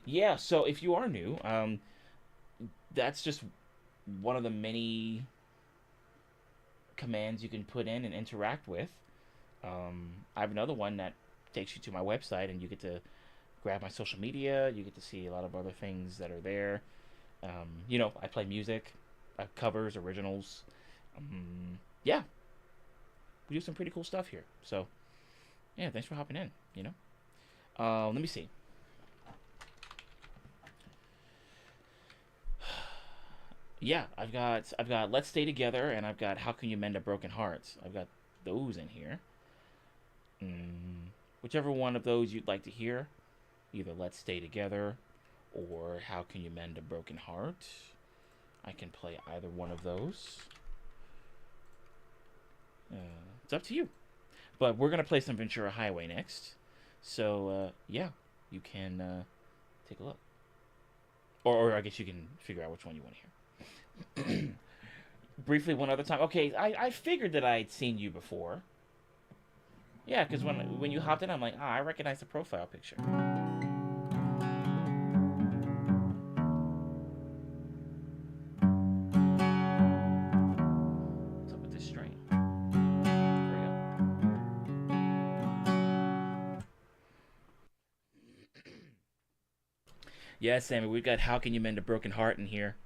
Yeah, so if you are new, that's just one of the many commands you can put in and interact with. I have another one that takes you to my website, and you get to grab my social media. You get to see a lot of other things that are there. You know, I play music, covers, originals. Yeah, we do some pretty cool stuff here. So, yeah, thanks for hopping in. You know, let me see. Yeah, I've got Let's Stay Together, and I've got How Can You Mend a Broken Heart. I've got those in here. Whichever one of those you'd like to hear, either Let's Stay Together or How Can You Mend a Broken Heart. I can play either one of those. It's up to you. But we're going to play some Ventura Highway next. So, yeah, you can take a look. Or I guess you can figure out which one you want to hear. Briefly, one other time. Okay, I figured that I'd seen you before. Yeah, because when you hopped in, I'm like, I recognize the profile picture. What's up with this string? There we go. Yeah, Sammy, we've got How Can You Mend a Broken Heart in here.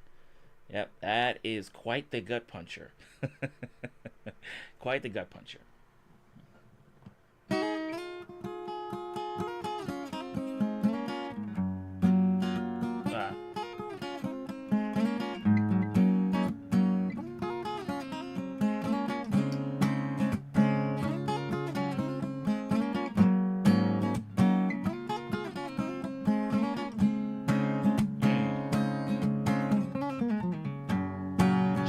Yep, that is quite the gut puncher. Quite the gut puncher. Ah.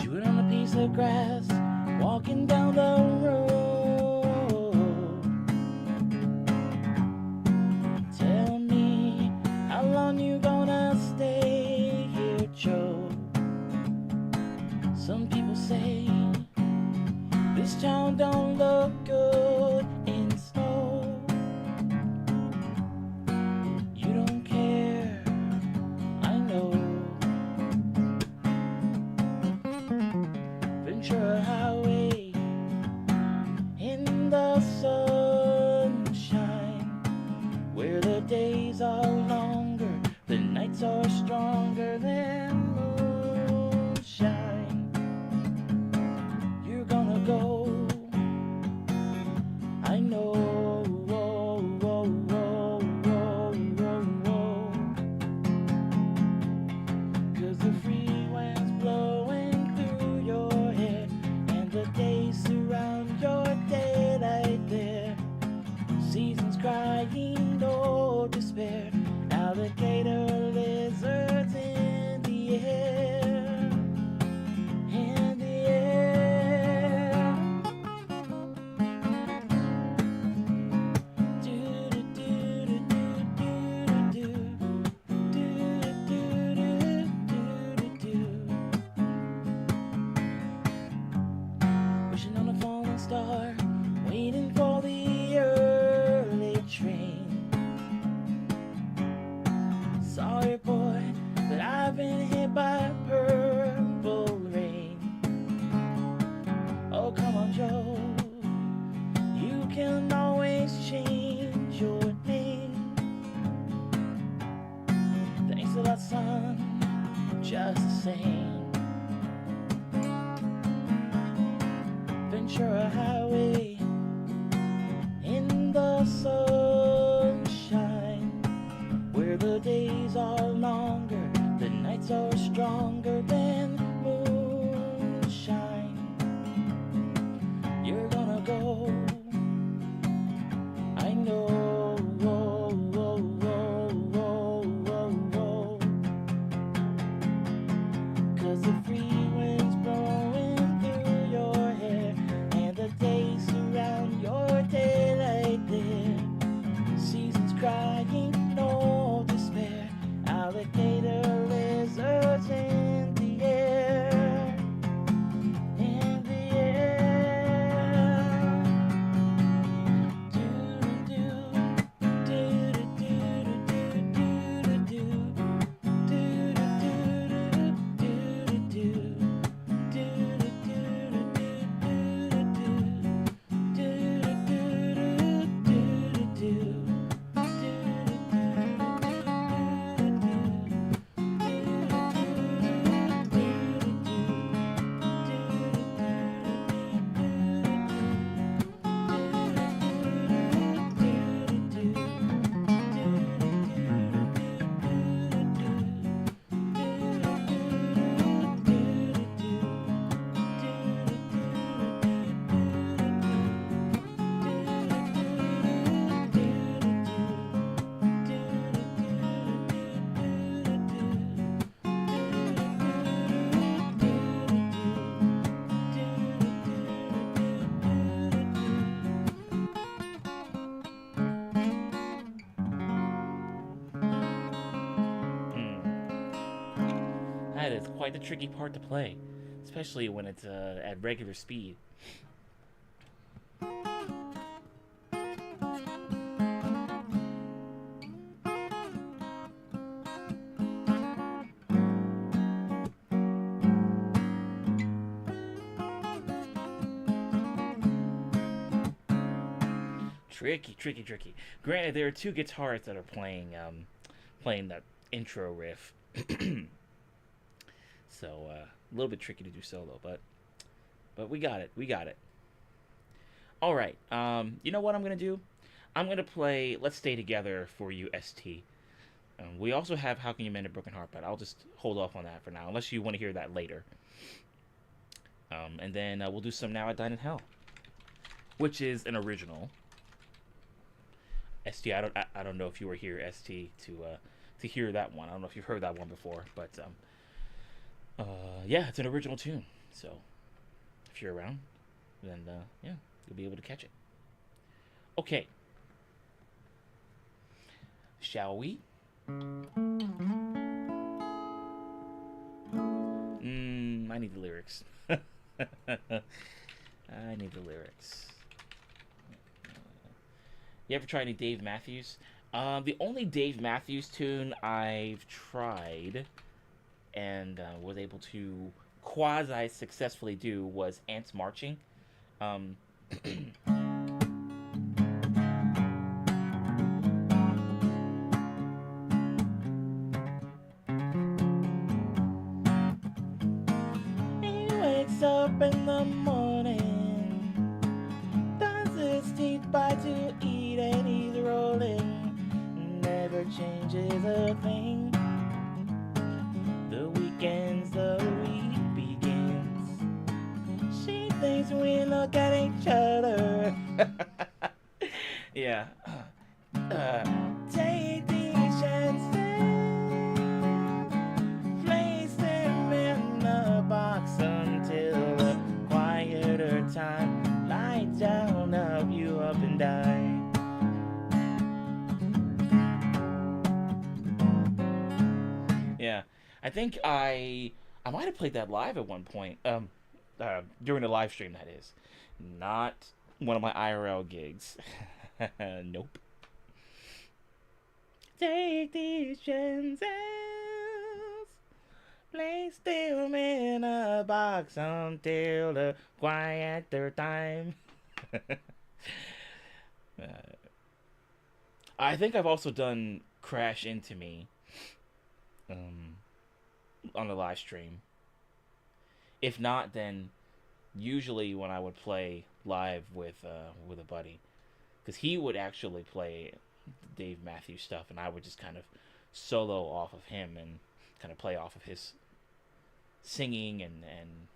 Chewing on a piece of grass, walking down the road. Tell me, how long you gonna stay here, Joe? Some people say this town don't look good in snow. You don't care, I know. Ventura Highway in the sunshine, where the days are longer, the nights are stronger than moonshine. You're gonna go, I know. Cause the free wind's blowing through your hair, and the days surround your daylight there. Seasons crying, no despair. Alligator lizards in the air, in the air. Do do do do do do do do do. Wishing on a falling star, waiting for the early train. Sorry, boy, but I've been hit by purple rain. Oh, come on, Joe, you can always change your name. Thanks a lot, son, just the same. Ventura Highway in the sunshine, where the days are longer, the nights are stronger than moonshine. You're gonna go, I know. Cause the free wind's blowing through your hair, and the days surround your daylight there. That is quite the tricky part to play, especially when it's at regular speed. Tricky, tricky, tricky. Granted, there are two guitarists that are playing that intro riff, so a little bit tricky to do solo, but we got it, we got it. All right, you know what I'm gonna do? I'm gonna play "Let's Stay Together" for you, ST. We also have "How Can You Mend a Broken Heart," but I'll just hold off on that for now, unless you want to hear that later. And then we'll do some "Now at Dine in Hell," which is an original. ST, I don't know if you were here, ST, to hear that one. I don't know if you've heard that one before, but yeah, it's an original tune. So if you're around, then yeah, you'll be able to catch it. Okay, shall we? I need the lyrics. I need the lyrics. You ever try any Dave Matthews? The only Dave Matthews tune I've tried and was able to quasi-successfully do was Ants Marching. He wakes up in the morning, does his teeth bite to eat, and he's rolling, never changes a thing. The weekends, the week begins. She thinks we look at each other. Yeah. Take these chances, place them in the box until a quieter time. Light down, up you up and die. Yeah. I think I might have played that live at one point. During the live stream, that is. Not one of my IRL gigs. Nope. Take these chances, place them in a box until the quieter time. I think I've also done Crash Into Me on the live stream. If not, then usually when I would play live with a buddy, because he would actually play Dave Matthews stuff, and I would just kind of solo off of him and kind of play off of his singing and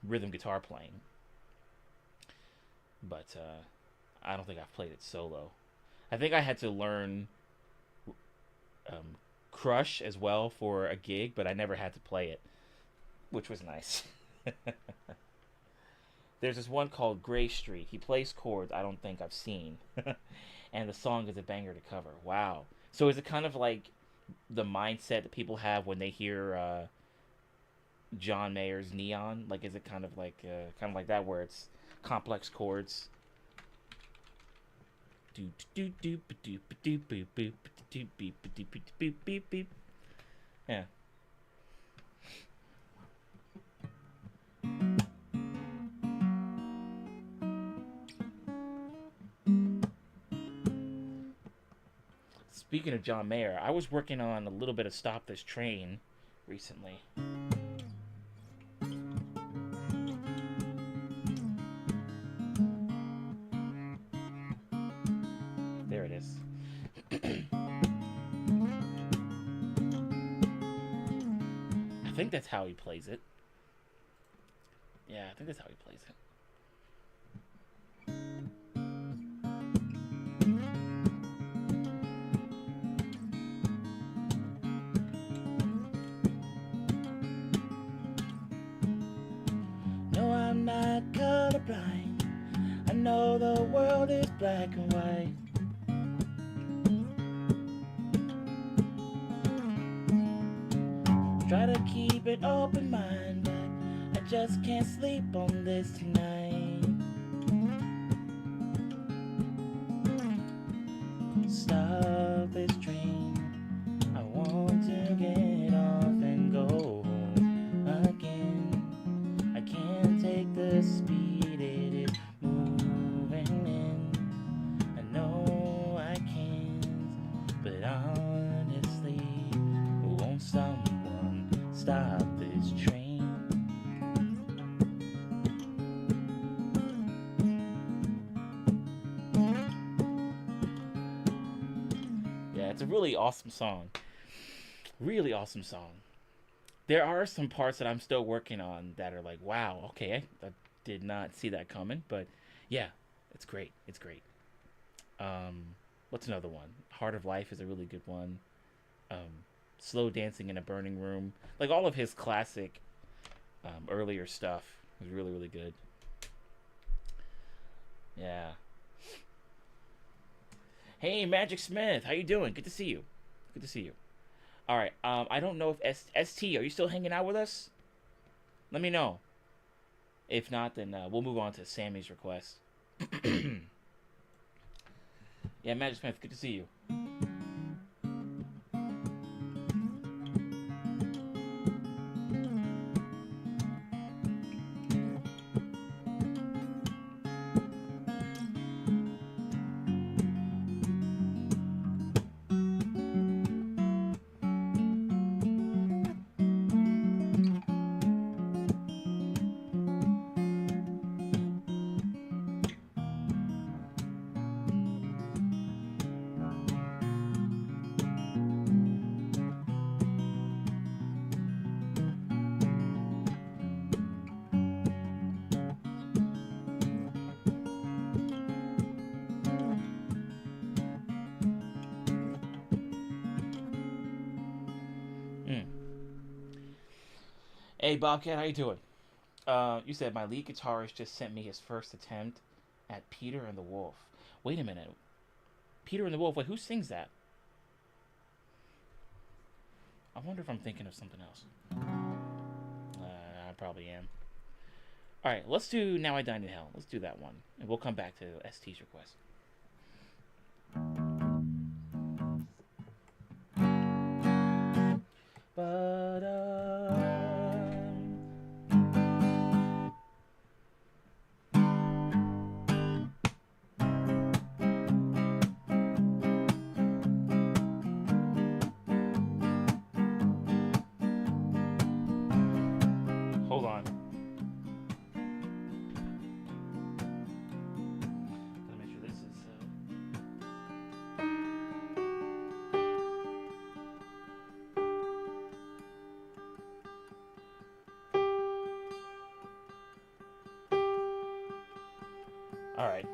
rhythm guitar playing. But I don't think I've played it solo. I think I had to learn Crush as well for a gig, but I never had to play it, which was nice. There's this one called Gray Street. He plays chords I don't think I've seen. And the song is a banger to cover. Wow. So is it kind of like the mindset that people have when they hear John Mayer's Neon? Like, is it kind of like that, where it's complex chords? Yeah. Speaking of John Mayer, I was working on a little bit of Stop This Train recently. There it is. I think that's how he plays it. Yeah, I think that's how he plays it. No, I'm not colorblind. I know the world is black and white. Try to keep keep it open mind, but I just can't sleep on this tonight. Stop this train, I want to get off and go home again. I can't take the speed it is moving in. I know I can't, but honestly, won't someone stop this train? Yeah, it's a really awesome song. Really awesome song. There are some parts that I'm still working on that are like, wow, okay, I did not see that coming, but yeah, it's great. It's great. What's another one? Heart of Life is a really good one. Slow Dancing in a Burning Room. Like all of his classic earlier stuff was really, really good. Yeah. Hey, Magic Smith, how you doing? Good to see you. Good to see you. All right. I don't know if ST, are you still hanging out with us? Let me know. If not, then we'll move on to Sammy's request. Yeah, Magic Smith, good to see you. Mm. Hey, Bobcat, how you doing? You said my lead guitarist just sent me his first attempt at Peter and the Wolf. Wait a minute. Peter and the Wolf. Wait, who sings that? I wonder if I'm thinking of something else. I probably am. All right, let's do Now I Dine in Hell. Let's do that one, and we'll come back to ST's request. But hold on. Gotta make sure this is. All right.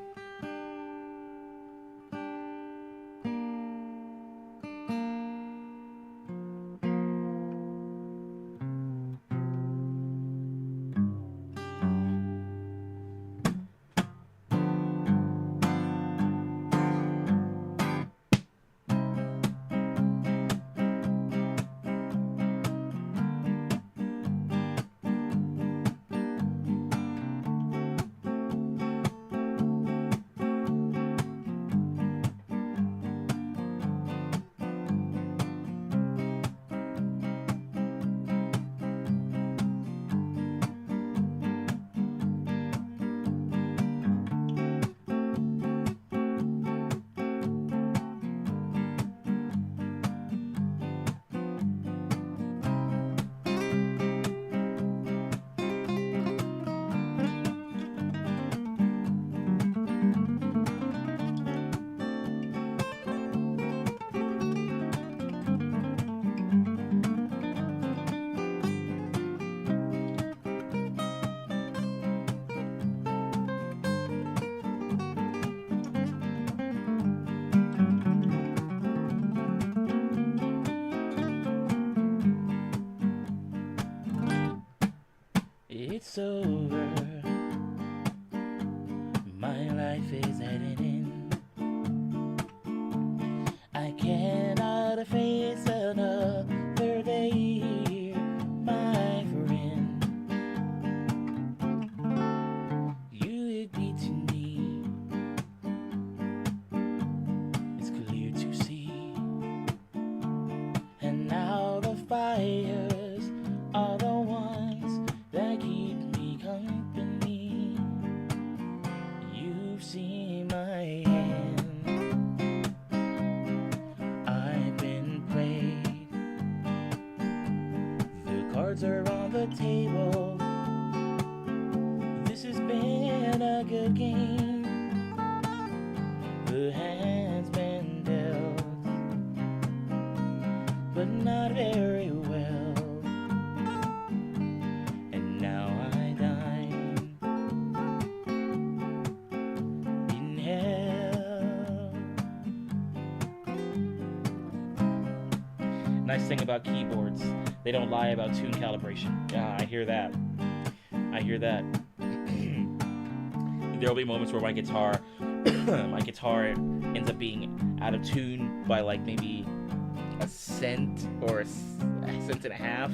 cards are on the table. This has been a good game. The hand's been dealt, but not very well. And now I dine in hell. Nice thing about keyboards, they don't lie about tune calibration. Yeah, I hear that. I hear that. There'll be moments where my guitar ends up being out of tune by like maybe a cent or a cent and a half,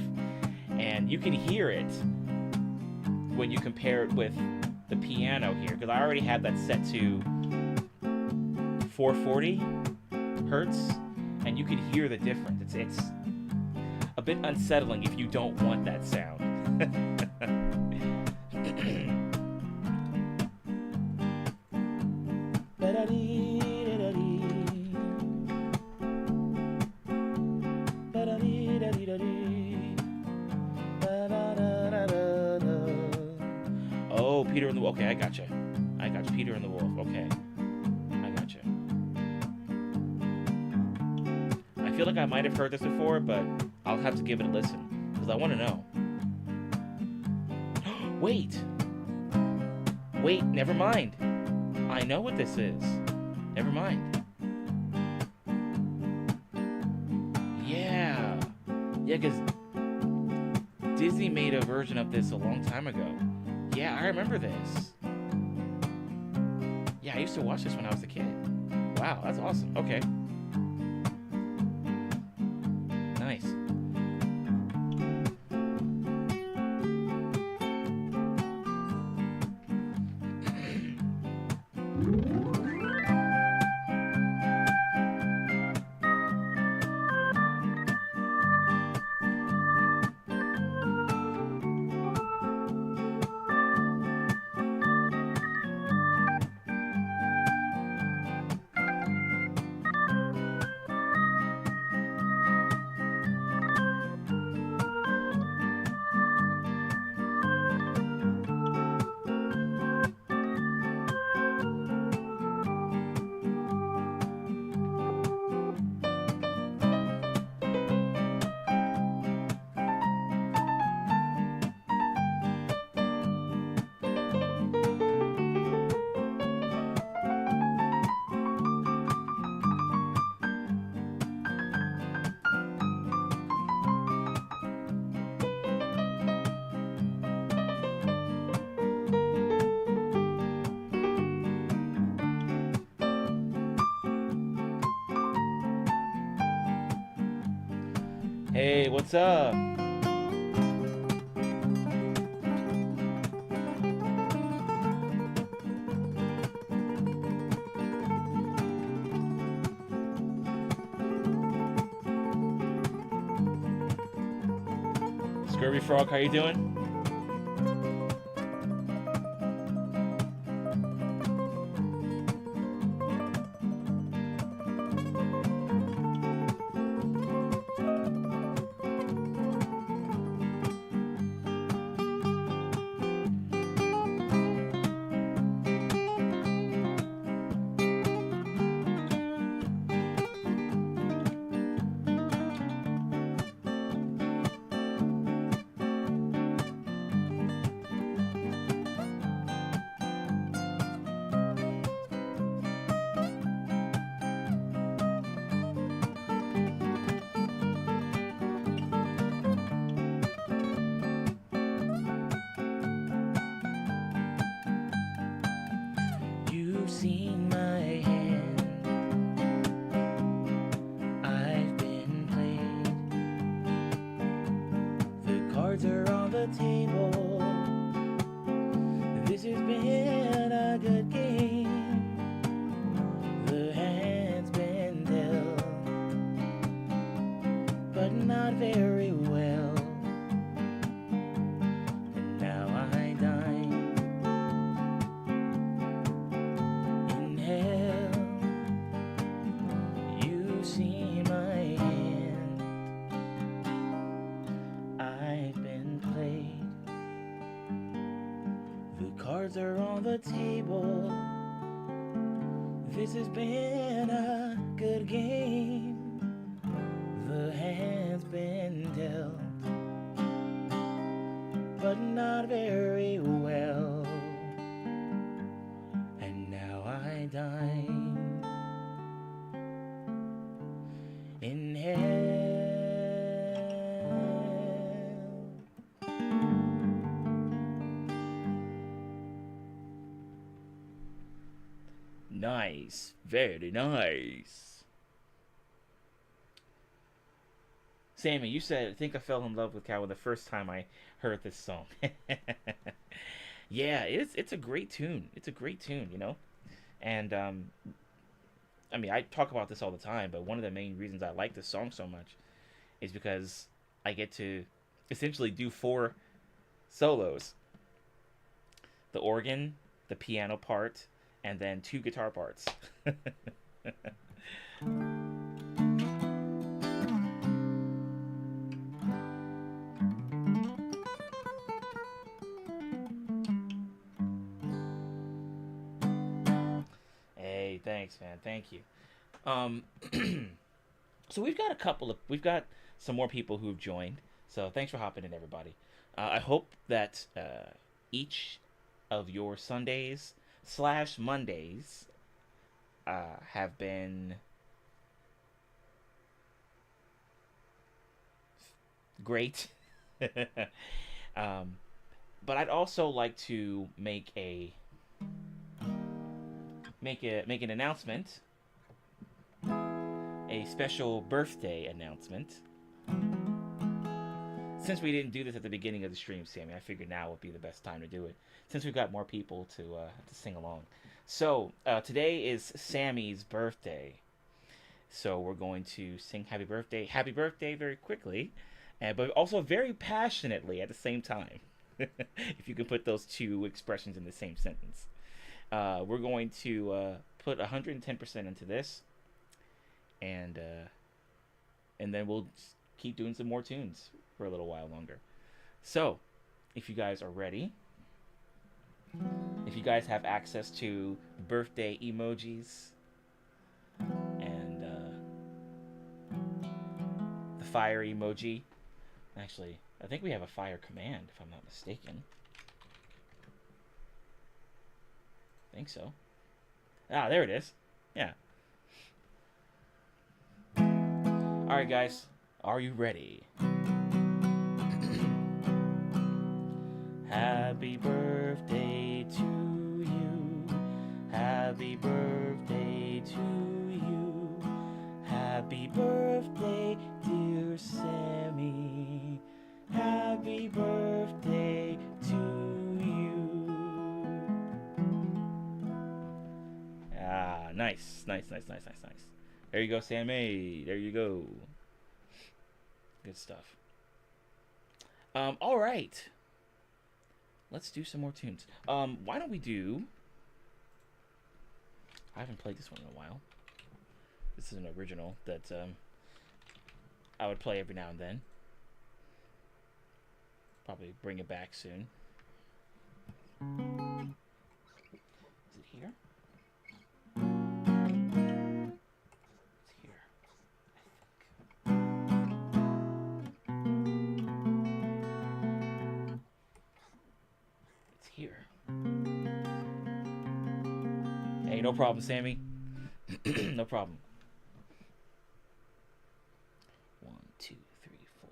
and you can hear it when you compare it with the piano here, because I already have that set to 440 hertz, and you can hear the difference. It's a bit unsettling if you don't want that sound. Oh, Peter and the Wolf. Okay, I gotcha. Peter and the Wolf. Okay, I gotcha. I feel like I might have heard this before, but I'll have to give it a listen because I want to know. Wait, never mind. I know what this is. Never mind. Yeah, because Disney made a version of this a long time ago. Yeah, I remember this. Yeah, I used to watch this when I was a kid. Wow, that's awesome. Okay. Nice. Hey, what's up? Scurvy Frog, how you doing? Seen my hand, I've been played. The cards are on the table. This has been a good game. The hand's been dealt, but not very well. And now I dine see my hand, I've been are on the table. This has been a good game. The hand's been dealt, but not very well. And now I dine in hell. Nice, very nice. Sammy, you said, I think I fell in love with Cow the first time I heard this song. Yeah, it's a great tune. It's a great tune, you know? And, I mean, I talk about this all the time, but one of the main reasons I like this song so much is because I get to essentially do 4 solos: the organ, the piano part, and then 2 guitar parts. Hey, thanks, man. Thank you. Um, so we've got some more people who've joined. So thanks for hopping in, everybody. I hope that each of your Sundays / Mondays have been great. um, but I'd also like to make an announcement, a special birthday announcement. Since we didn't do this at the beginning of the stream, Sammy, I figured now would be the best time to do it, since we've got more people to sing along. So today is Sammy's birthday, so we're going to sing happy birthday very quickly, but also very passionately at the same time. If you can put those 2 expressions in the same sentence. We're going to put 110% into this, and then we'll keep doing some more tunes for a little while longer. So, if you guys are ready, if you guys have access to birthday emojis and the fire emoji, actually, I think we have a fire command, if I'm not mistaken. I think so. Ah, there it is. Yeah. Alright, guys. Are you ready? Happy birthday to you. Happy birthday to you. Happy birthday, dear Sammy. Happy birthday to you. Ah, nice. There you go, Sammy. There you go. Good stuff. All right. Let's do some more tunes. Why don't we do... I haven't played this one in a while. This is an original that I would play every now and then. Probably bring it back soon. Is it here? It's here, I think. It's here. Hey, no problem, Sammy. No problem. 1, 2, 3, 4.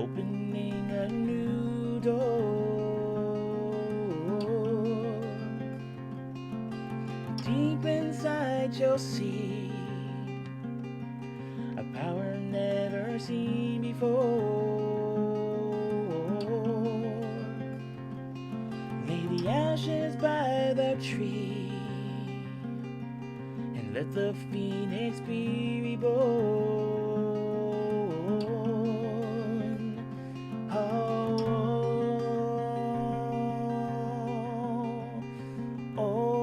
opening a new door. Deep inside you'll see a power never seen before. Lay the ashes by the tree and let the phoenix be reborn. Oh, oh,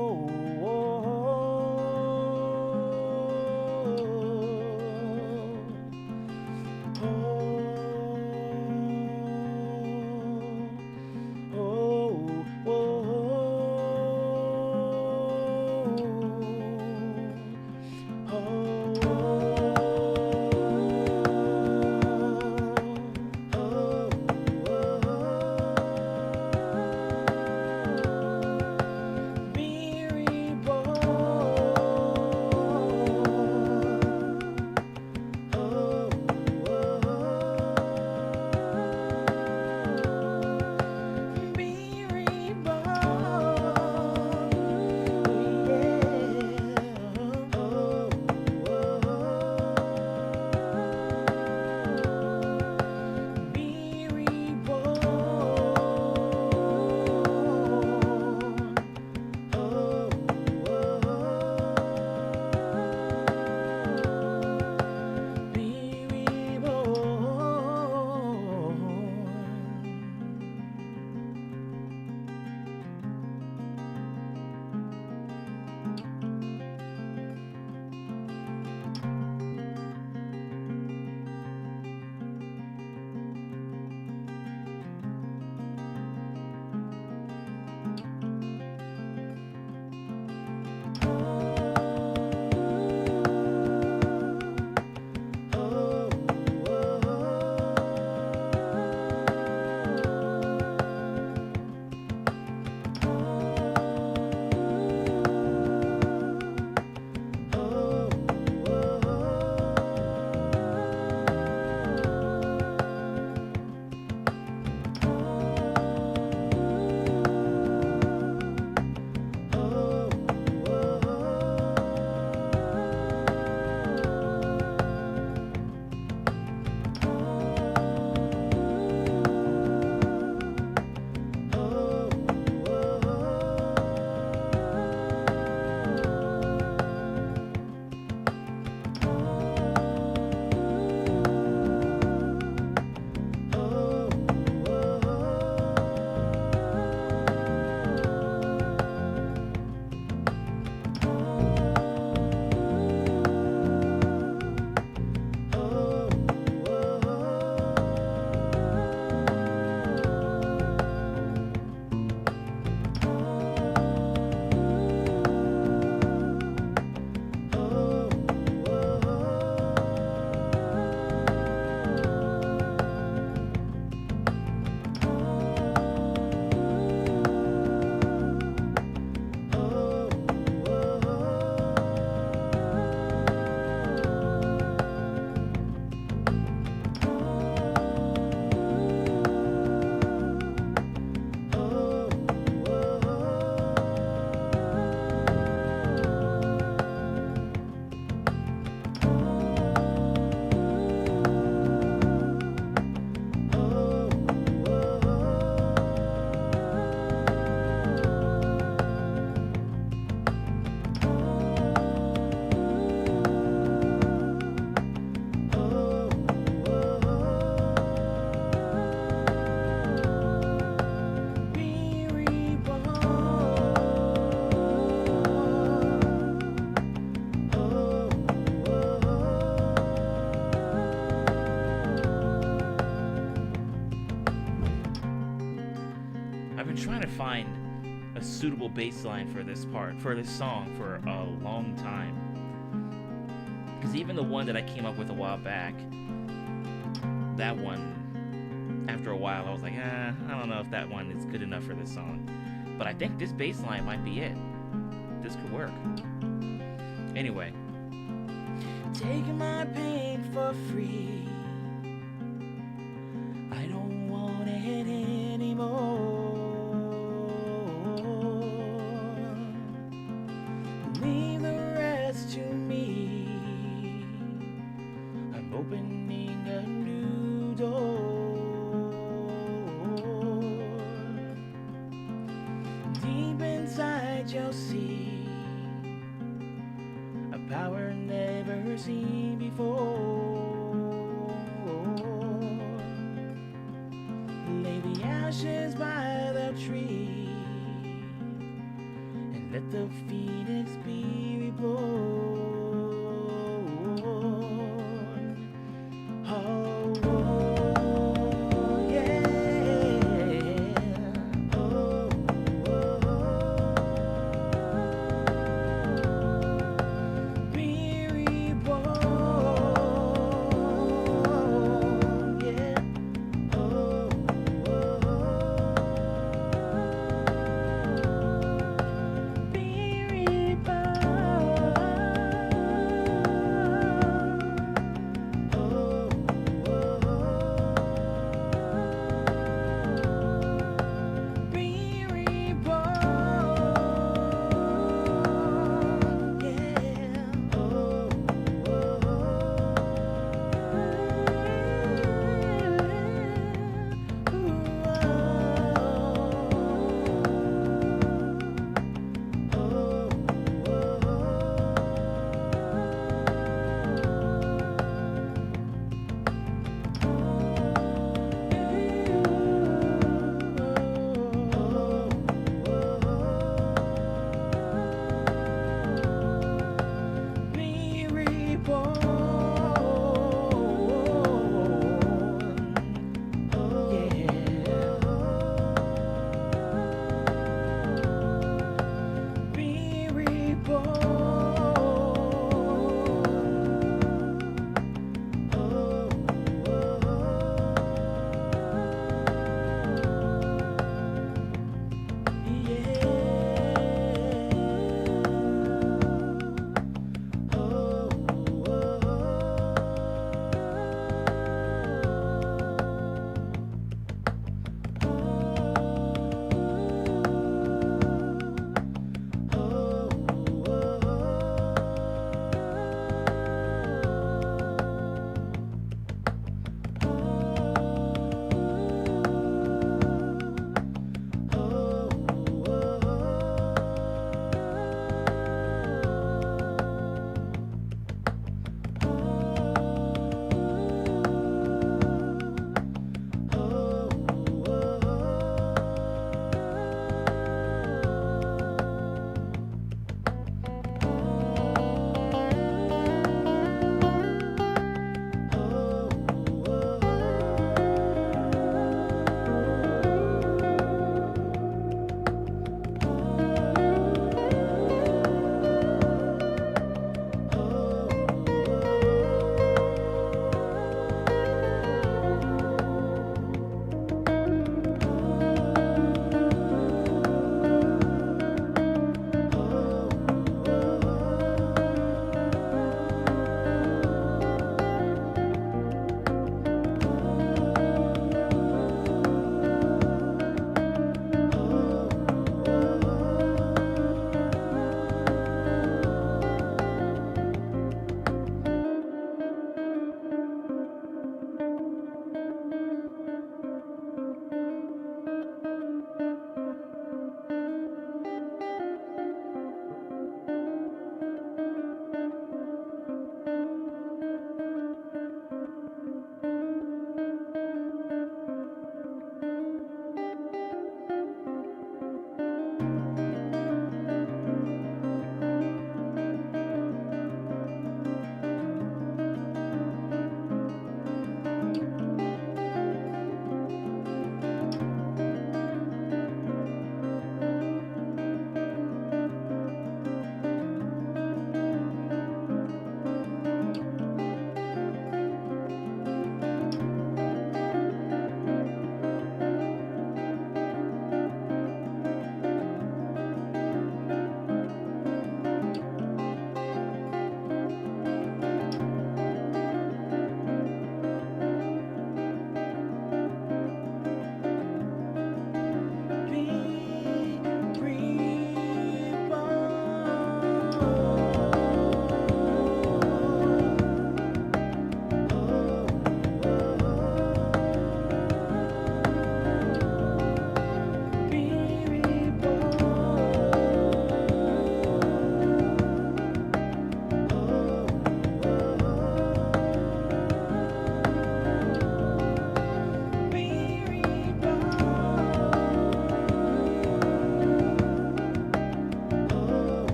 trying to find a suitable bass line for this song for a long time. Because even the one that I came up with a while back, that one, after a while, I was like, I don't know if that one is good enough for this song. But I think this bass line might be it. This could work. Anyway. Taking my pain for free. I seen before. Lay the ashes by the tree and let the phoenix be reborn. Oh, oh, yeah. Oh, oh, oh. Be reborn, yeah. Oh, oh, oh. Be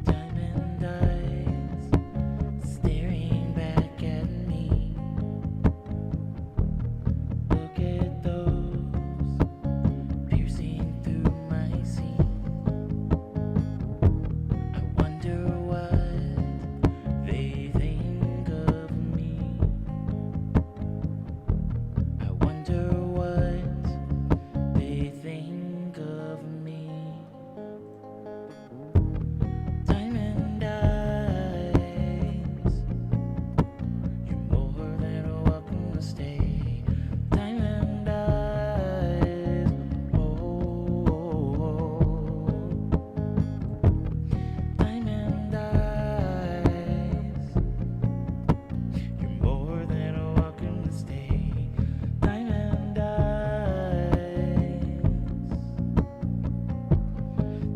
Diamond eyes staring back at me. Look at those piercing through my skin. I wonder what they think of me. I wonder what they think of me. Diamond eyes, you're more than welcome to stay. Diamond eyes, oh. Diamond eyes, you're more than welcome to stay. Diamond eyes,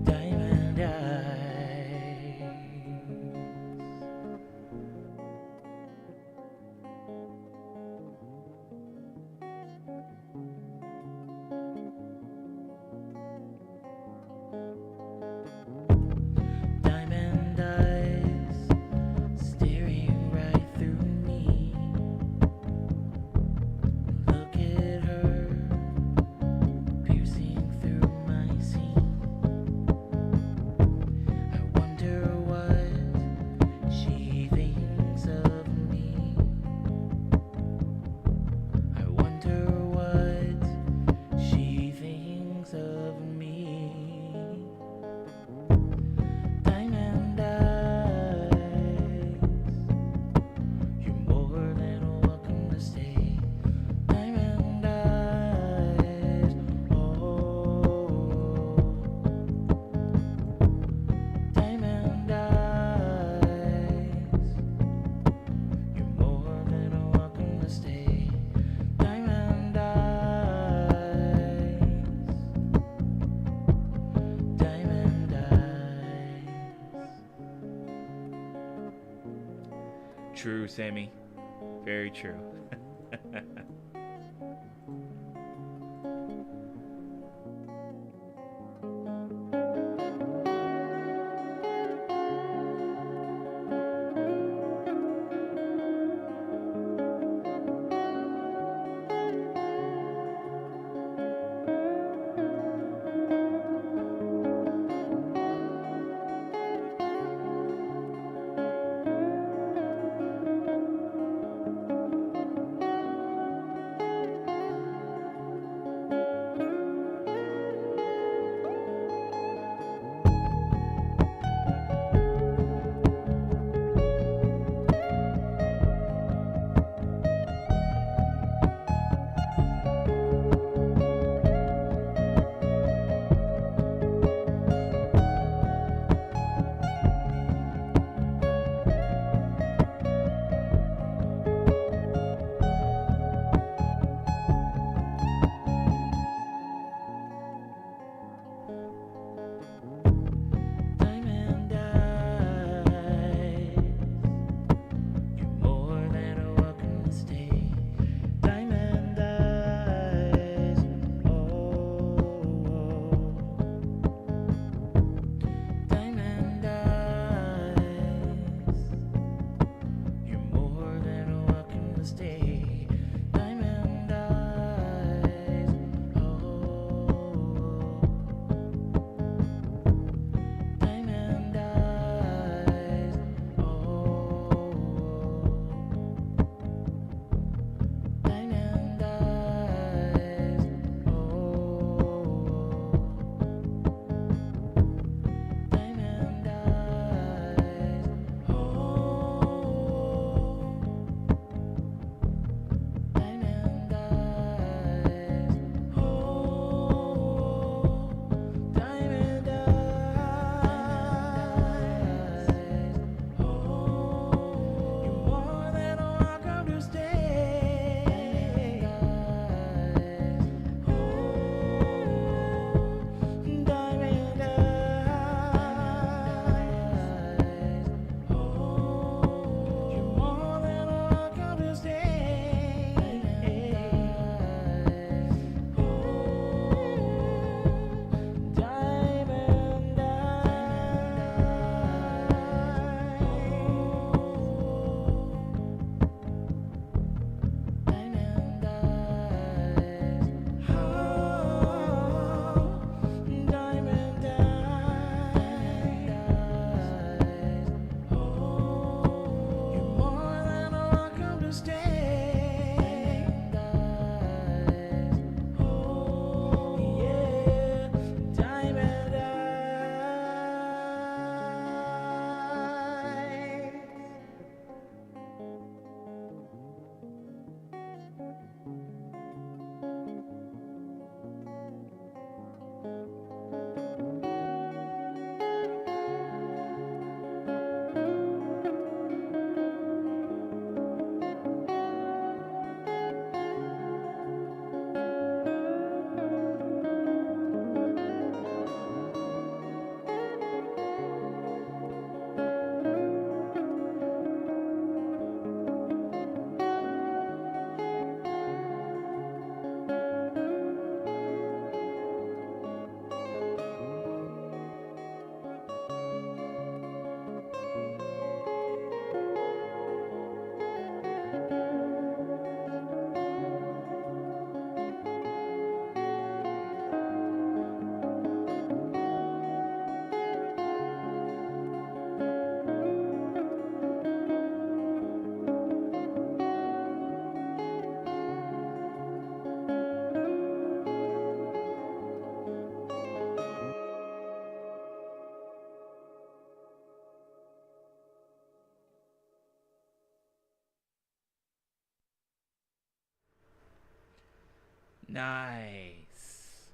diamond eyes. Diamond eyes staring right through me. Look at her piercing through my skin. I wonder what she thinks of me. I wonder what she thinks of me. Diamond eyes, you're more than welcome to stay. Diamond eyes, oh. Diamond eyes, you're more than welcome to stay. Diamond eyes, diamond eyes. True, Sammy. Very true. wanna stay. Diamond eyes, oh. Diamond eyes, oh. Diamond eyes, oh. Diamond eyes, oh. Diamond eyes, oh. Diamond eyes, oh. You're more than welcome to stay. Oh, diamond eyes, oh. You're more than welcome to stay. Oh, diamond Diamond eyes, oh, diamond eyes, oh, you're more than welcome to stay. Oh, yeah, diamond eyes. Nice.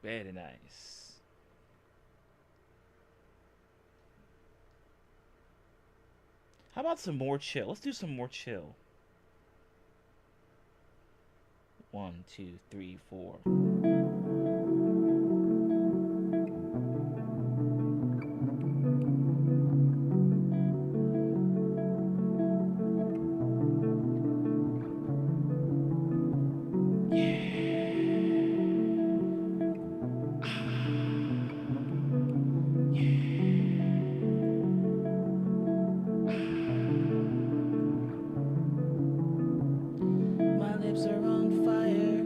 Very nice. How about some more chill? Let's do some more chill. 1, 2, 3, 4. My lips are on fire,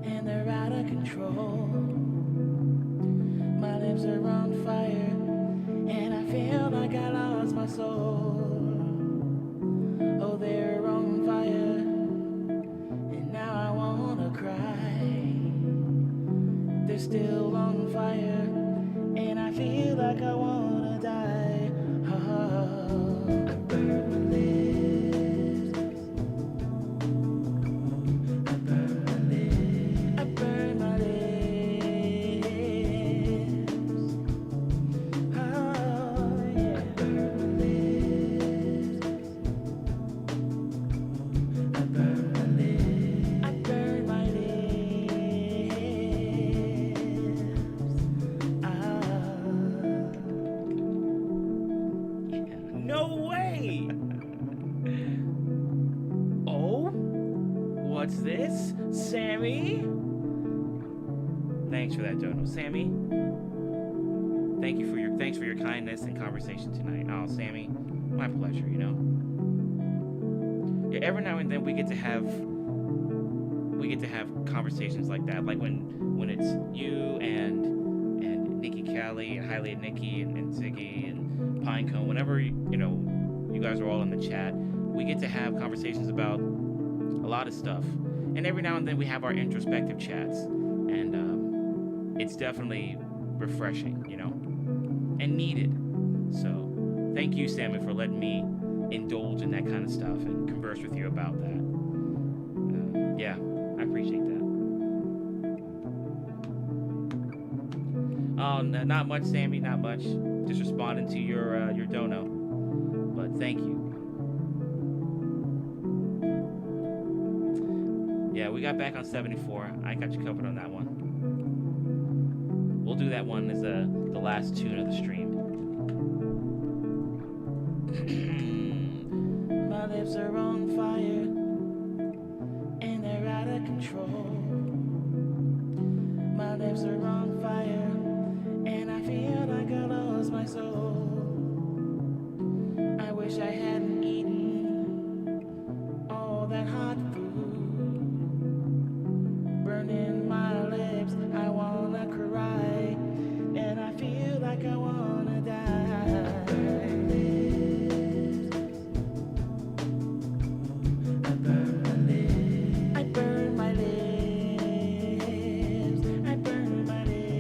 and they're out of control. My lips are on fire, and I feel like I lost my soul. Oh, they're on fire, and now I wanna cry. They're still on fire, and I feel like I wanna die. Oh, I burn my lips. I burn my lips. I burn my lips. Oh, yeah. I burn my lips. I burn my lips. I burn my lips. No way! Oh? What's this? Sammy? Thanks for that, Dono. Sammy? Thanks for your kindness and conversation tonight. Oh, Sammy. My pleasure, you know. Yeah, every now and then we get to have conversations like that, like when it's you and Nikki Callie and Highly Nikki and Ziggy and Pinecone. Whenever you guys are all in the chat, we get to have conversations about a lot of stuff. And every now and then we have our introspective chats, and it's definitely refreshing, and needed. So, thank you, Sammy, for letting me indulge in that kind of stuff and converse with you about that. Yeah, I appreciate that. Oh, not much, Sammy, not much. Just responding to your dono. But thank you. Yeah, we got back on 74. I got you covered on that one. We'll do that one as the last tune of the stream. My lips are on fire and they're out of control. My lips are on fire and I feel like I lost my soul. I wish I hadn't eaten all that hot food. Burning my lips, I wanna cry, and I feel like I wanna die. I burn my lips, I burn my lips, I burn my lips.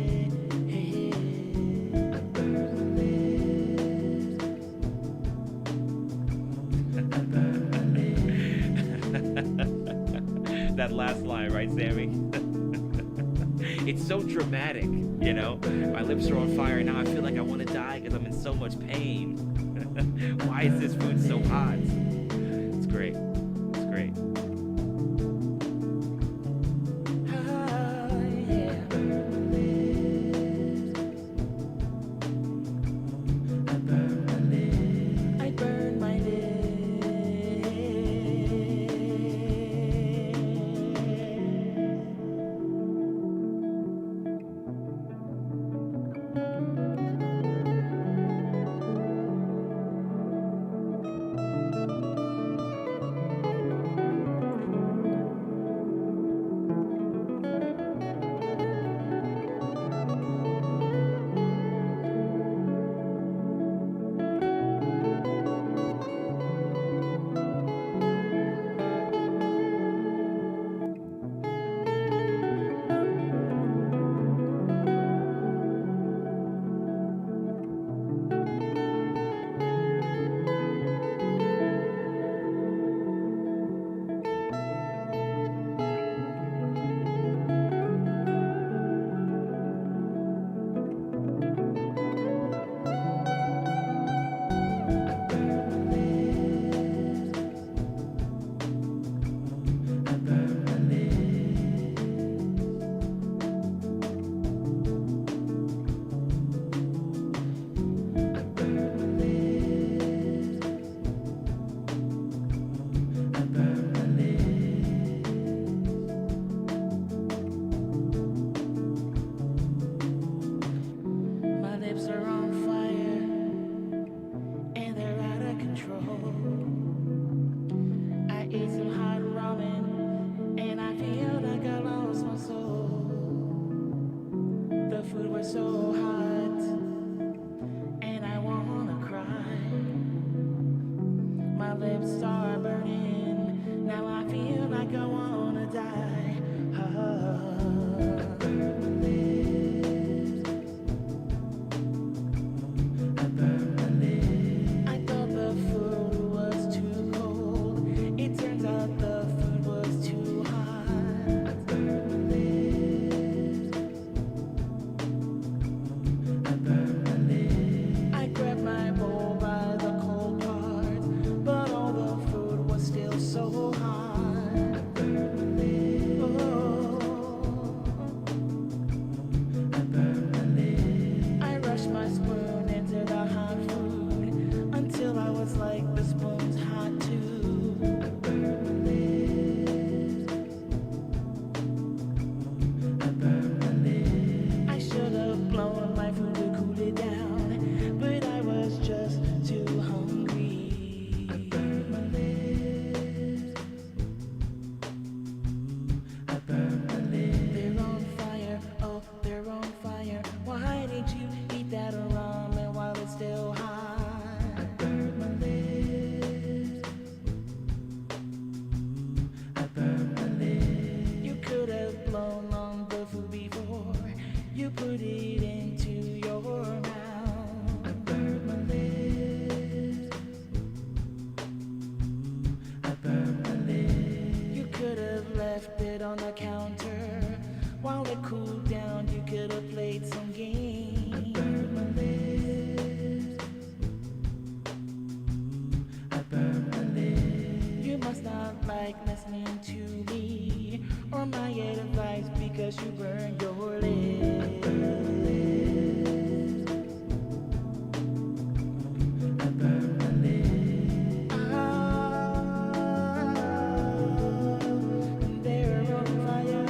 That last line, right, Sammy? It's so dramatic, My lips are on fire and now I feel like I want to die because I'm in so much pain. Why is this food so hot? It's great. It's great. I grabbed my bowl by the cold parts, but all the food was still like listening to me or my advice because you burn your lips. I burn my lips. They're on fire.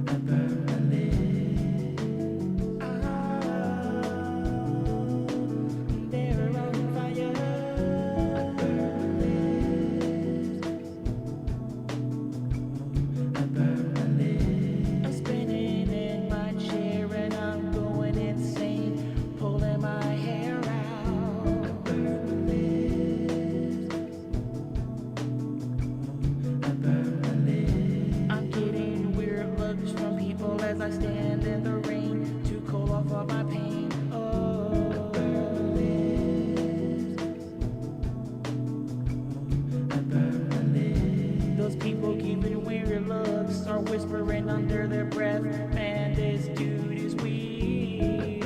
I burn my lips. They're on fire. I burn my lips. I'm spinning in my chair and I'm going insane, pulling my hair out. I burn my lips. I burn my lips. I'm getting weird looks from people as I stand in the rain to cool off all my pain. Oh, I burn my lips. I burn my lips. Those people giving weird looks are whispering under their breath, man, this dude is weird.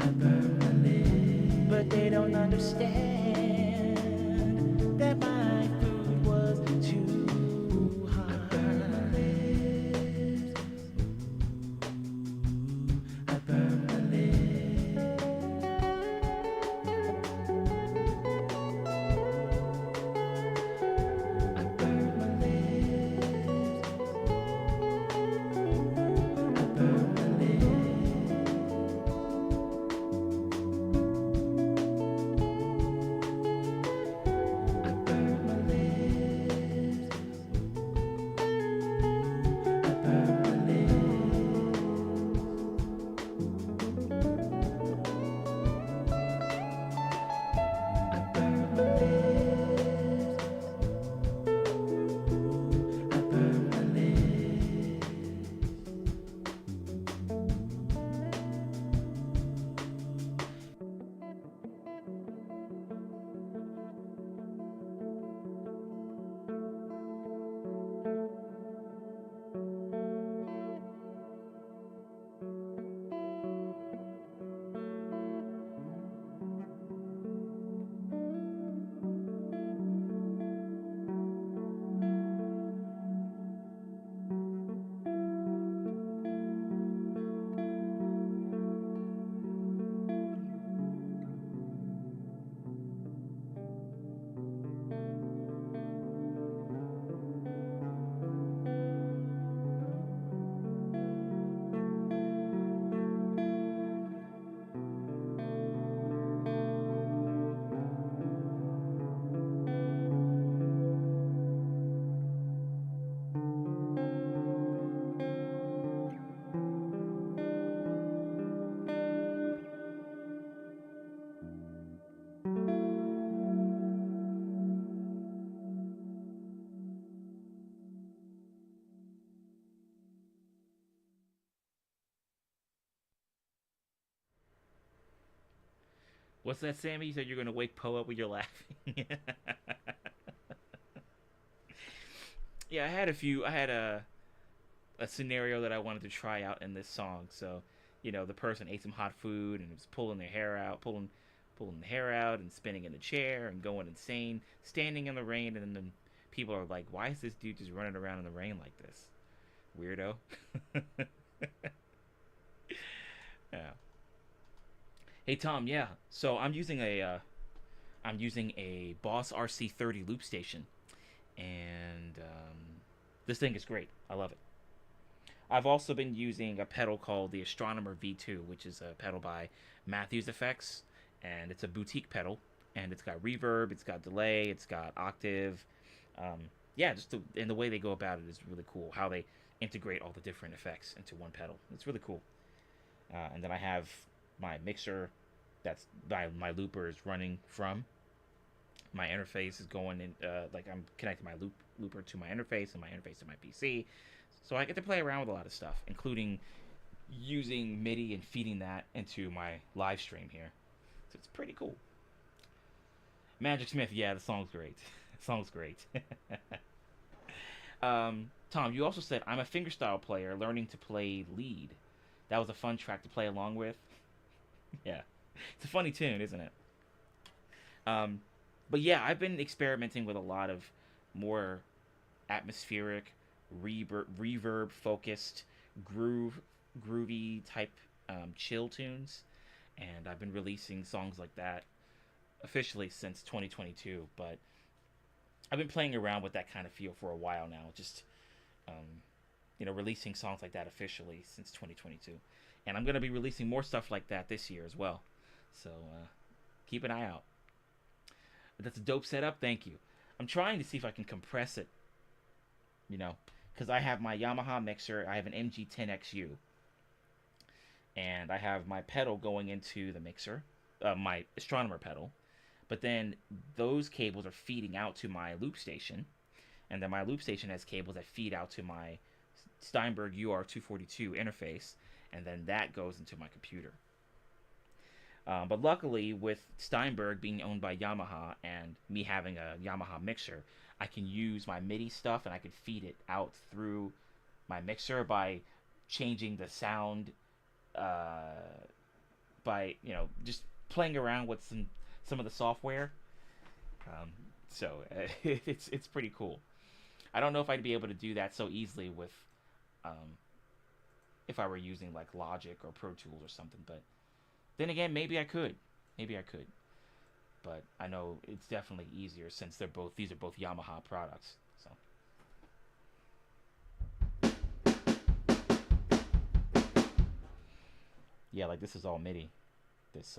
I burn my lips. But they don't understand that my food was too hot. I burn my lips. I burn my lips. I burn my lips. I burn my lips. I burn my lips. I burn my lips. I burn my lips. What's that, Sammy? You said you're gonna wake Poe up with your laughing. Yeah, I had a few. I had a scenario that I wanted to try out in this song. So, the person ate some hot food and was pulling their hair out, pulling the hair out, and spinning in the chair and going insane, standing in the rain, and then people are like, "Why is this dude just running around in the rain like this, weirdo?" Yeah. Hey Tom, yeah. So I'm using a Boss RC30 loop station, and this thing is great. I love it. I've also been using a pedal called the Astronomer V2, which is a pedal by Matthews Effects, and it's a boutique pedal, and it's got reverb, it's got delay, it's got octave. Yeah, and the way they go about it is really cool. How they integrate all the different effects into one pedal. It's really cool. And then I have my mixer that's my looper is running from. My interface is going in, like I'm connecting my looper to my interface and my interface to my PC. So I get to play around with a lot of stuff, including using MIDI and feeding that into my live stream here. So it's pretty cool. Magic Smith, yeah, the song's great. The song's great. Tom, you also said, I'm a fingerstyle player learning to play lead. that was a fun track to play along with. Yeah, it's a funny tune, isn't it? Um, but yeah, I've been experimenting with a lot of more atmospheric, reverb focused, groovy type chill tunes, and I've been releasing songs like that officially since 2022. But I've been playing around with that kind of feel for a while now, just um, releasing songs like that officially since 2022, and I'm gonna be releasing more stuff like that this year as well. So keep an eye out. But that's a dope setup. Thank you. I'm trying to see if I can compress it, you know, because I have my Yamaha mixer. I have an MG10XU, and I have my pedal going into the mixer, my astronomer pedal. But then those cables are feeding out to my loop station, and then my loop station has cables that feed out to my Steinberg UR242 interface, and then that goes into my computer. But luckily, with Steinberg being owned by Yamaha and me having a Yamaha mixer, I can use my MIDI stuff and I can feed it out through my mixer by changing the sound, by just playing around with some of the software. So it's pretty cool. I don't know if I'd be able to do that so easily with if I were using like Logic or Pro Tools or something, but then again, maybe I could. Maybe I could. But I know it's definitely easier since these are both Yamaha products. So yeah, like this is all MIDI. This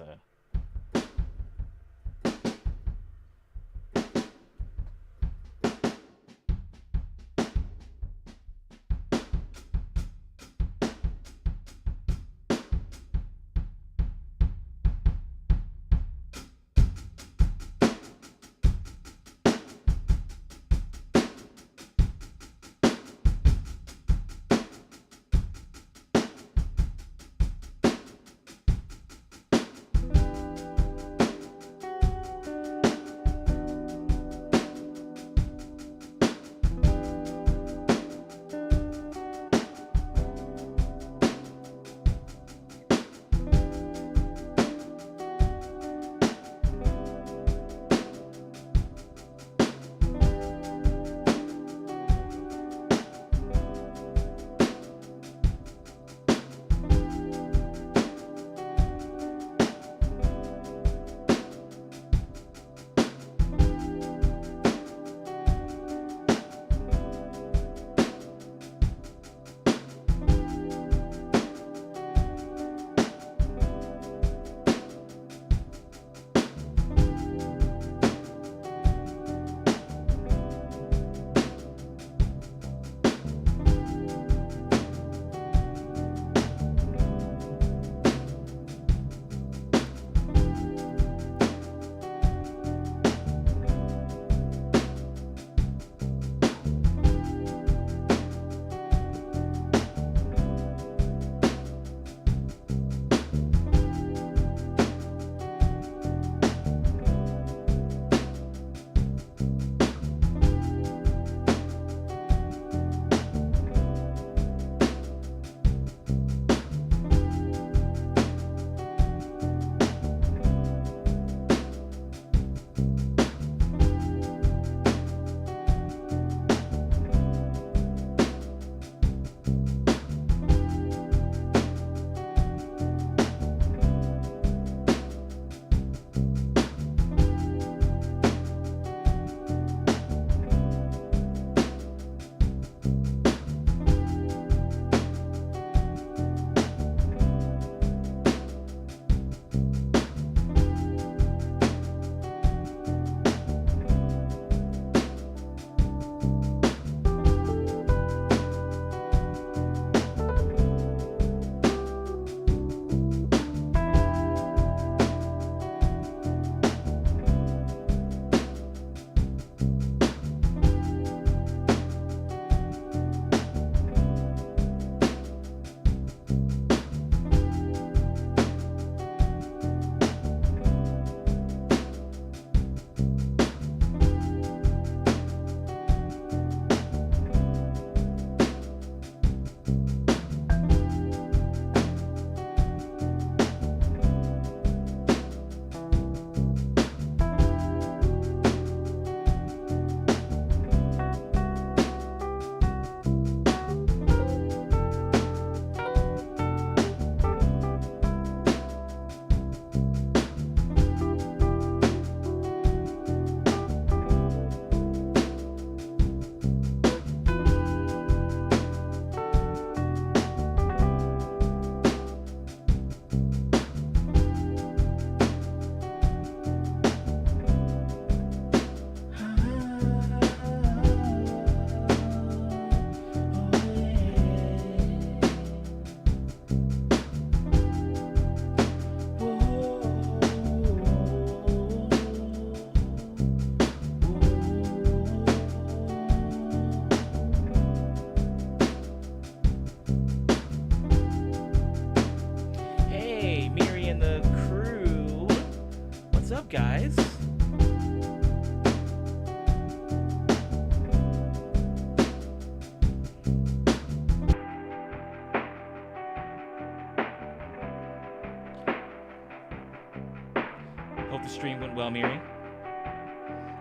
stream went well, Miri?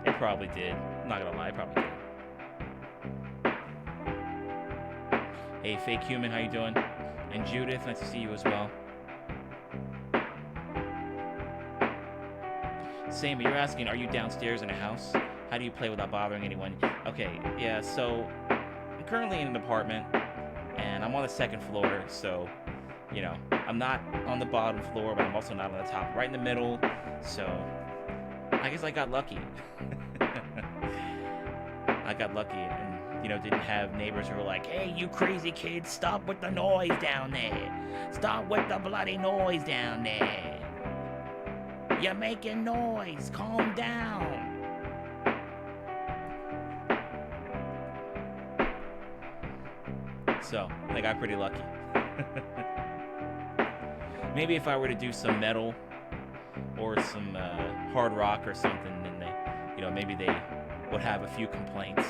It probably did. I'm not gonna lie, it probably did. Hey, Fake Human, how you doing? And Judith, nice to see you as well. Sammy, you're asking, are you downstairs in a house? How do you play without bothering anyone? Okay, yeah, so I'm currently in an apartment, and I'm on the second floor, so, you know, I'm not on the bottom floor, but I'm also not on the top, right in the middle, so I guess I got lucky. I got lucky and, you know, didn't have neighbors who were like, hey, you crazy kids, stop with the noise down there. Stop with the bloody noise down there. You're making noise. Calm down. So, I got pretty lucky. Maybe if I were to do some metal or some hard rock or something, then they, you know, maybe they would have a few complaints.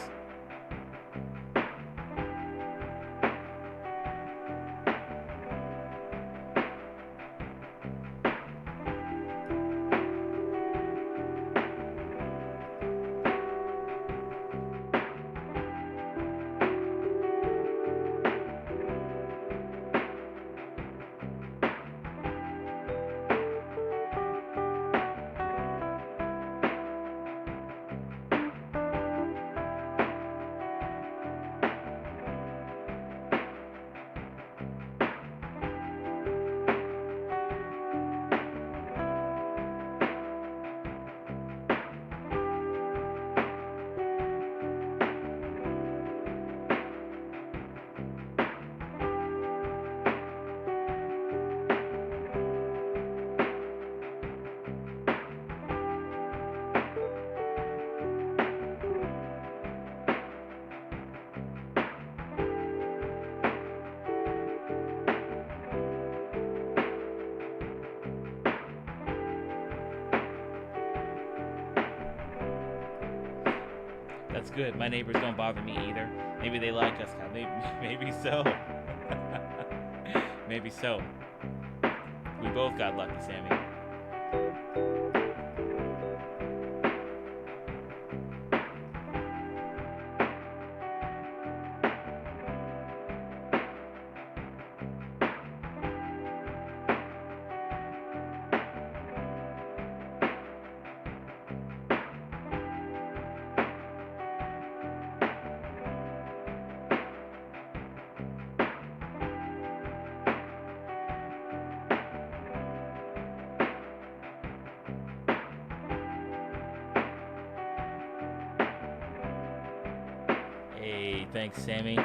That's good. My neighbors don't bother me either. Maybe they like us. Maybe so. Maybe so. We both got lucky, Sammy. Hey, thanks, Sammy.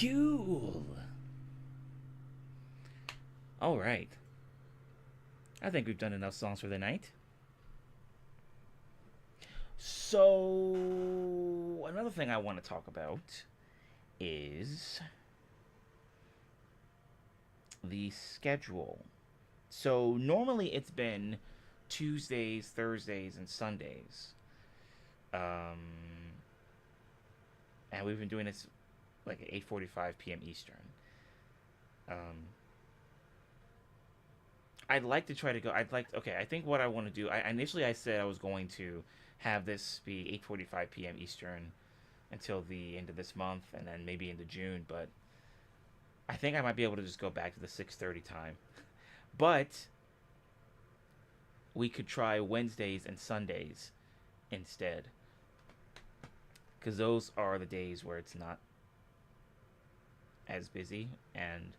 Cool. All right. I think we've done enough songs for the night. So, another thing I want to talk about is the schedule. So, normally it's been Tuesdays, Thursdays, and Sundays. Um, and we've been doing this like at 8:45 p.m. Eastern. Um, I'd like to try to go. Okay. I think what I want to do. I said I was going to have this be 8:45 p.m. Eastern until the end of this month, and then maybe into June. But I think I might be able to just go back to the 6:30 time. But we could try Wednesdays and Sundays instead, because those are the days where it's not as busy, and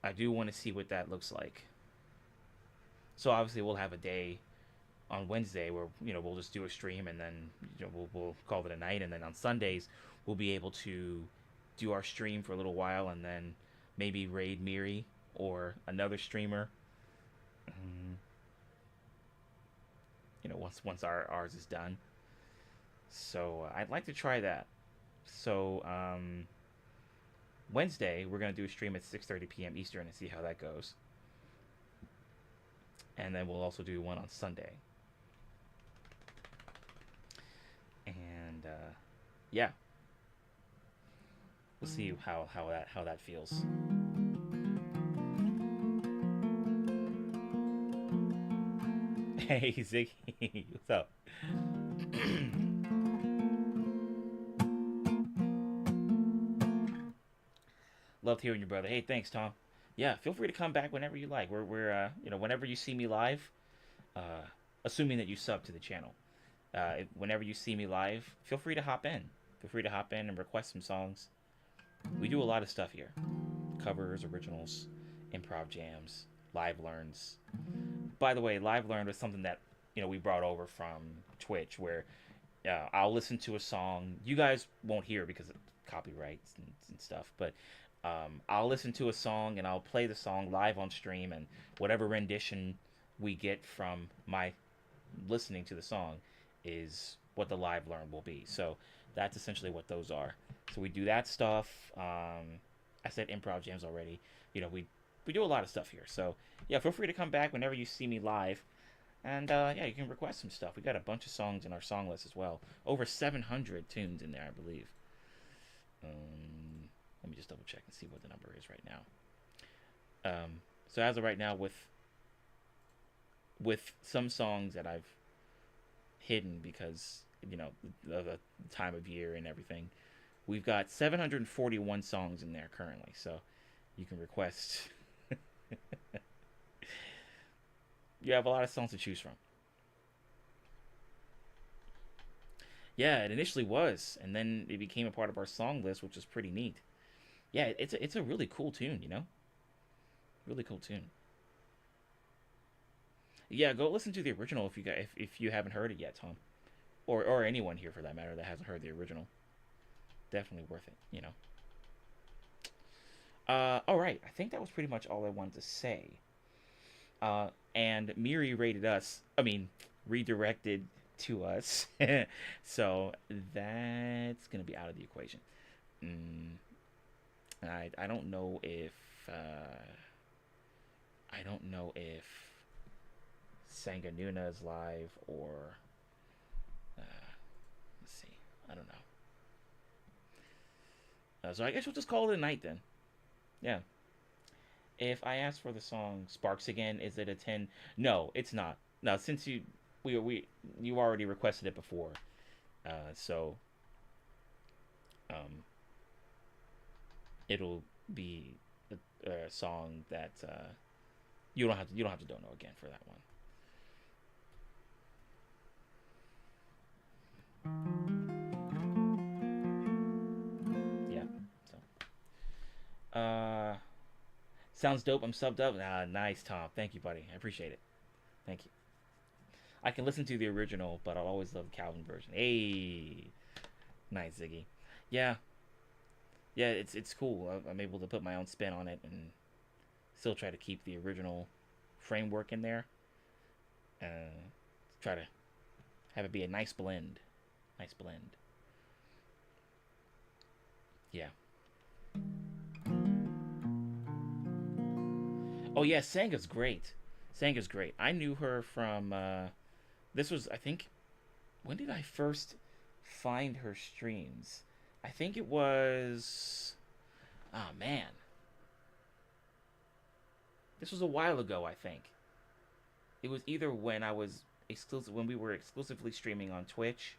I do want to see what that looks like. So obviously we'll have a day on Wednesday where we'll just do a stream, and then we'll call it a night, and then on Sundays we'll be able to do our stream for a little while, and then maybe raid Miri or another streamer. Um, once ours is done. So I'd like to try that. So Wednesday we're gonna do a stream at 6:30 p.m. Eastern and see how that goes. And then we'll also do one on Sunday. And yeah, we'll see how that feels. Hey Ziggy, what's up? Loved hearing you, brother. Hey, thanks, Tom. Yeah, feel free to come back whenever you like. We're whenever you see me live, uh, assuming that you sub to the channel. Whenever you see me live, feel free to hop in. Feel free to hop in and request some songs. We do a lot of stuff here: covers, originals, improv jams, live learns. By the way, live learn was something that we brought over from Twitch, where I'll listen to a song. You guys won't hear because of copyrights and stuff, but I'll listen to a song and I'll play the song live on stream, and whatever rendition we get from my listening to the song is what the live learn will be. So that's essentially what those are. So we do that stuff. I said improv jams already. We do a lot of stuff here. So yeah, feel free to come back whenever you see me live. And yeah, you can request some stuff. We got a bunch of songs in our song list as well. Over 700 tunes in there, I believe. Let me just double check and see what the number is right now. So as of right now, with some songs that I've hidden because of the time of year and everything, we've got 741 songs in there currently. So you can request. You have a lot of songs to choose from. Yeah, it initially was, and then it became a part of our song list, which is pretty neat. Yeah, it's a really cool tune, really cool tune. Yeah, go listen to the original if you haven't heard it yet, Tom, or anyone here for that matter that hasn't heard the original. Definitely worth it, All right, I think that was pretty much all I wanted to say. And Miri rated us. I mean, redirected to us. So that's gonna be out of the equation. Mm, I don't know if Sanganuna is live or let's see. I don't know. So I guess we'll just call it a night then. Yeah. If I ask for the song Sparks again, is it a 10? No, it's not. No, since you already requested it before. So it'll be a song that you don't have to don't know again for that one. Yeah. So sounds dope. I'm subbed up. Nice, Tom. Thank you, buddy. I appreciate it. Thank you. I can listen to the original, but I'll always love the Calvin version. Hey, nice, Ziggy. Yeah. yeah, it's cool. I'm able to put my own spin on it and still try to keep the original framework in there. Try to have it be a nice blend. Nice blend. Yeah. Oh yeah, Sanga's great. Sanga's great. I knew her from this was, I think, when did I first find her streams? I think it was, oh man. This was a while ago, I think. It was either when I was exclusive when we were exclusively streaming on Twitch,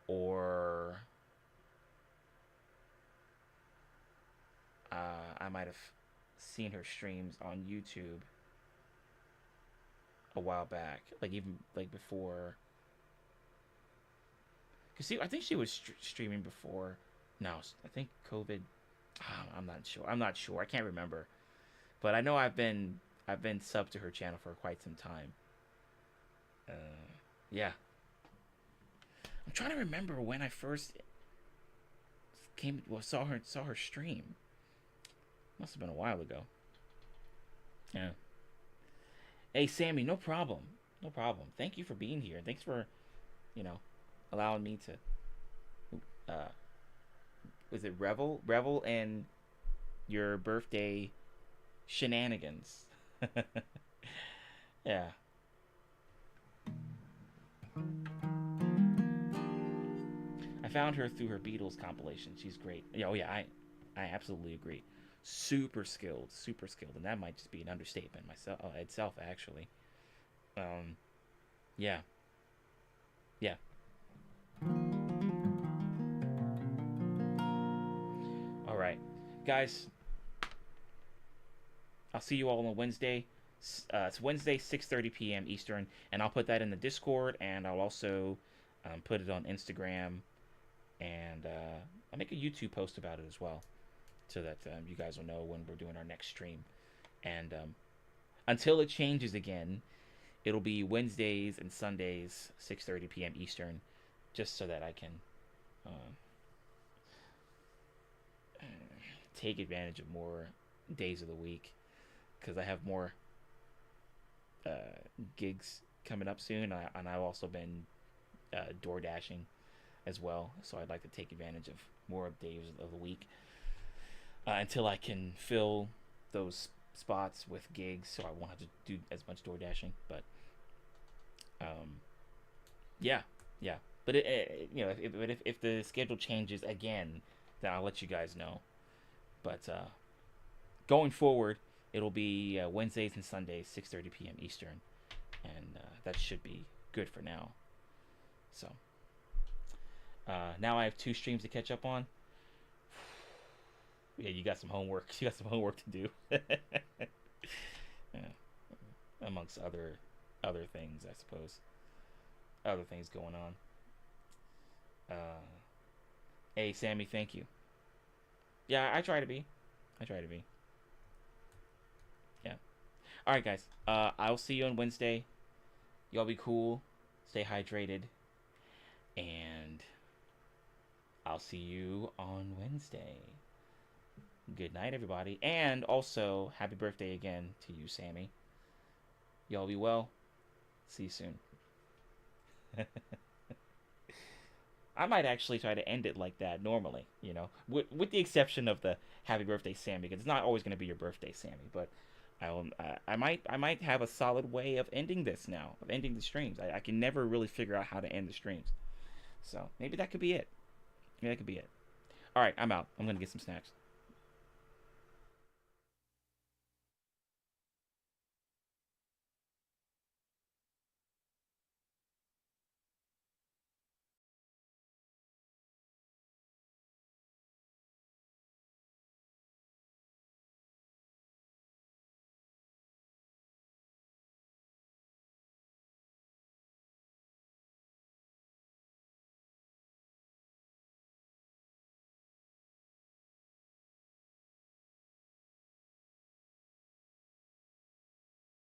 or I might have seen her streams on YouTube a while back, like even like before. Cause see, I think she was streaming before. No, I think COVID. I'm not sure. I'm not sure. I can't remember. But I know I've been sub to her channel for quite some time. Yeah. I'm trying to remember when I first saw her stream. Must have been a while ago. Yeah. Hey Sammy, no problem. No problem. Thank you for being here. Thanks for, you know, allowing me to was it revel in your birthday shenanigans. Yeah. I found her through her Beatles compilation. She's great. Yeah, oh yeah, I absolutely agree. Super skilled, and that might just be an understatement myself itself actually. Um, yeah, yeah. All right, guys. I'll see you all on Wednesday. It's Wednesday, 6:30 p.m. Eastern, and I'll put that in the Discord, and I'll also put it on Instagram, and I'll make a YouTube post about it as well, so that you guys will know when we're doing our next stream. And until it changes again, it'll be Wednesdays and Sundays, 6:30 p.m. Eastern, just so that I can uh, take advantage of more days of the week, because I have more gigs coming up soon, and I've also been door dashing as well, so I'd like to take advantage of more days of the week until I can fill those spots with gigs, so I won't have to do as much door dashing. But yeah, yeah. But if the schedule changes again, then I'll let you guys know. But going forward, it'll be Wednesdays and Sundays, 6:30 p.m. Eastern, and that should be good for now. So now I have 2 streams to catch up on. Yeah, you got some homework. You got some homework to do. Yeah. Amongst other things, I suppose. Other things going on. Hey, Sammy, thank you. Yeah, I try to be. I try to be. Yeah. All right, guys. I'll see you on Wednesday. Y'all be cool. Stay hydrated. And I'll see you on Wednesday. Good night, everybody. And also, happy birthday again to you, Sammy. Y'all be well. See you soon. I might actually try to end it like that normally, with the exception of the happy birthday, Sammy, because it's not always going to be your birthday, Sammy. But I might have a solid way of ending this now, of ending the streams. I can never really figure out how to end the streams. So maybe that could be it. Maybe that could be it. All right, I'm out. I'm going to get some snacks.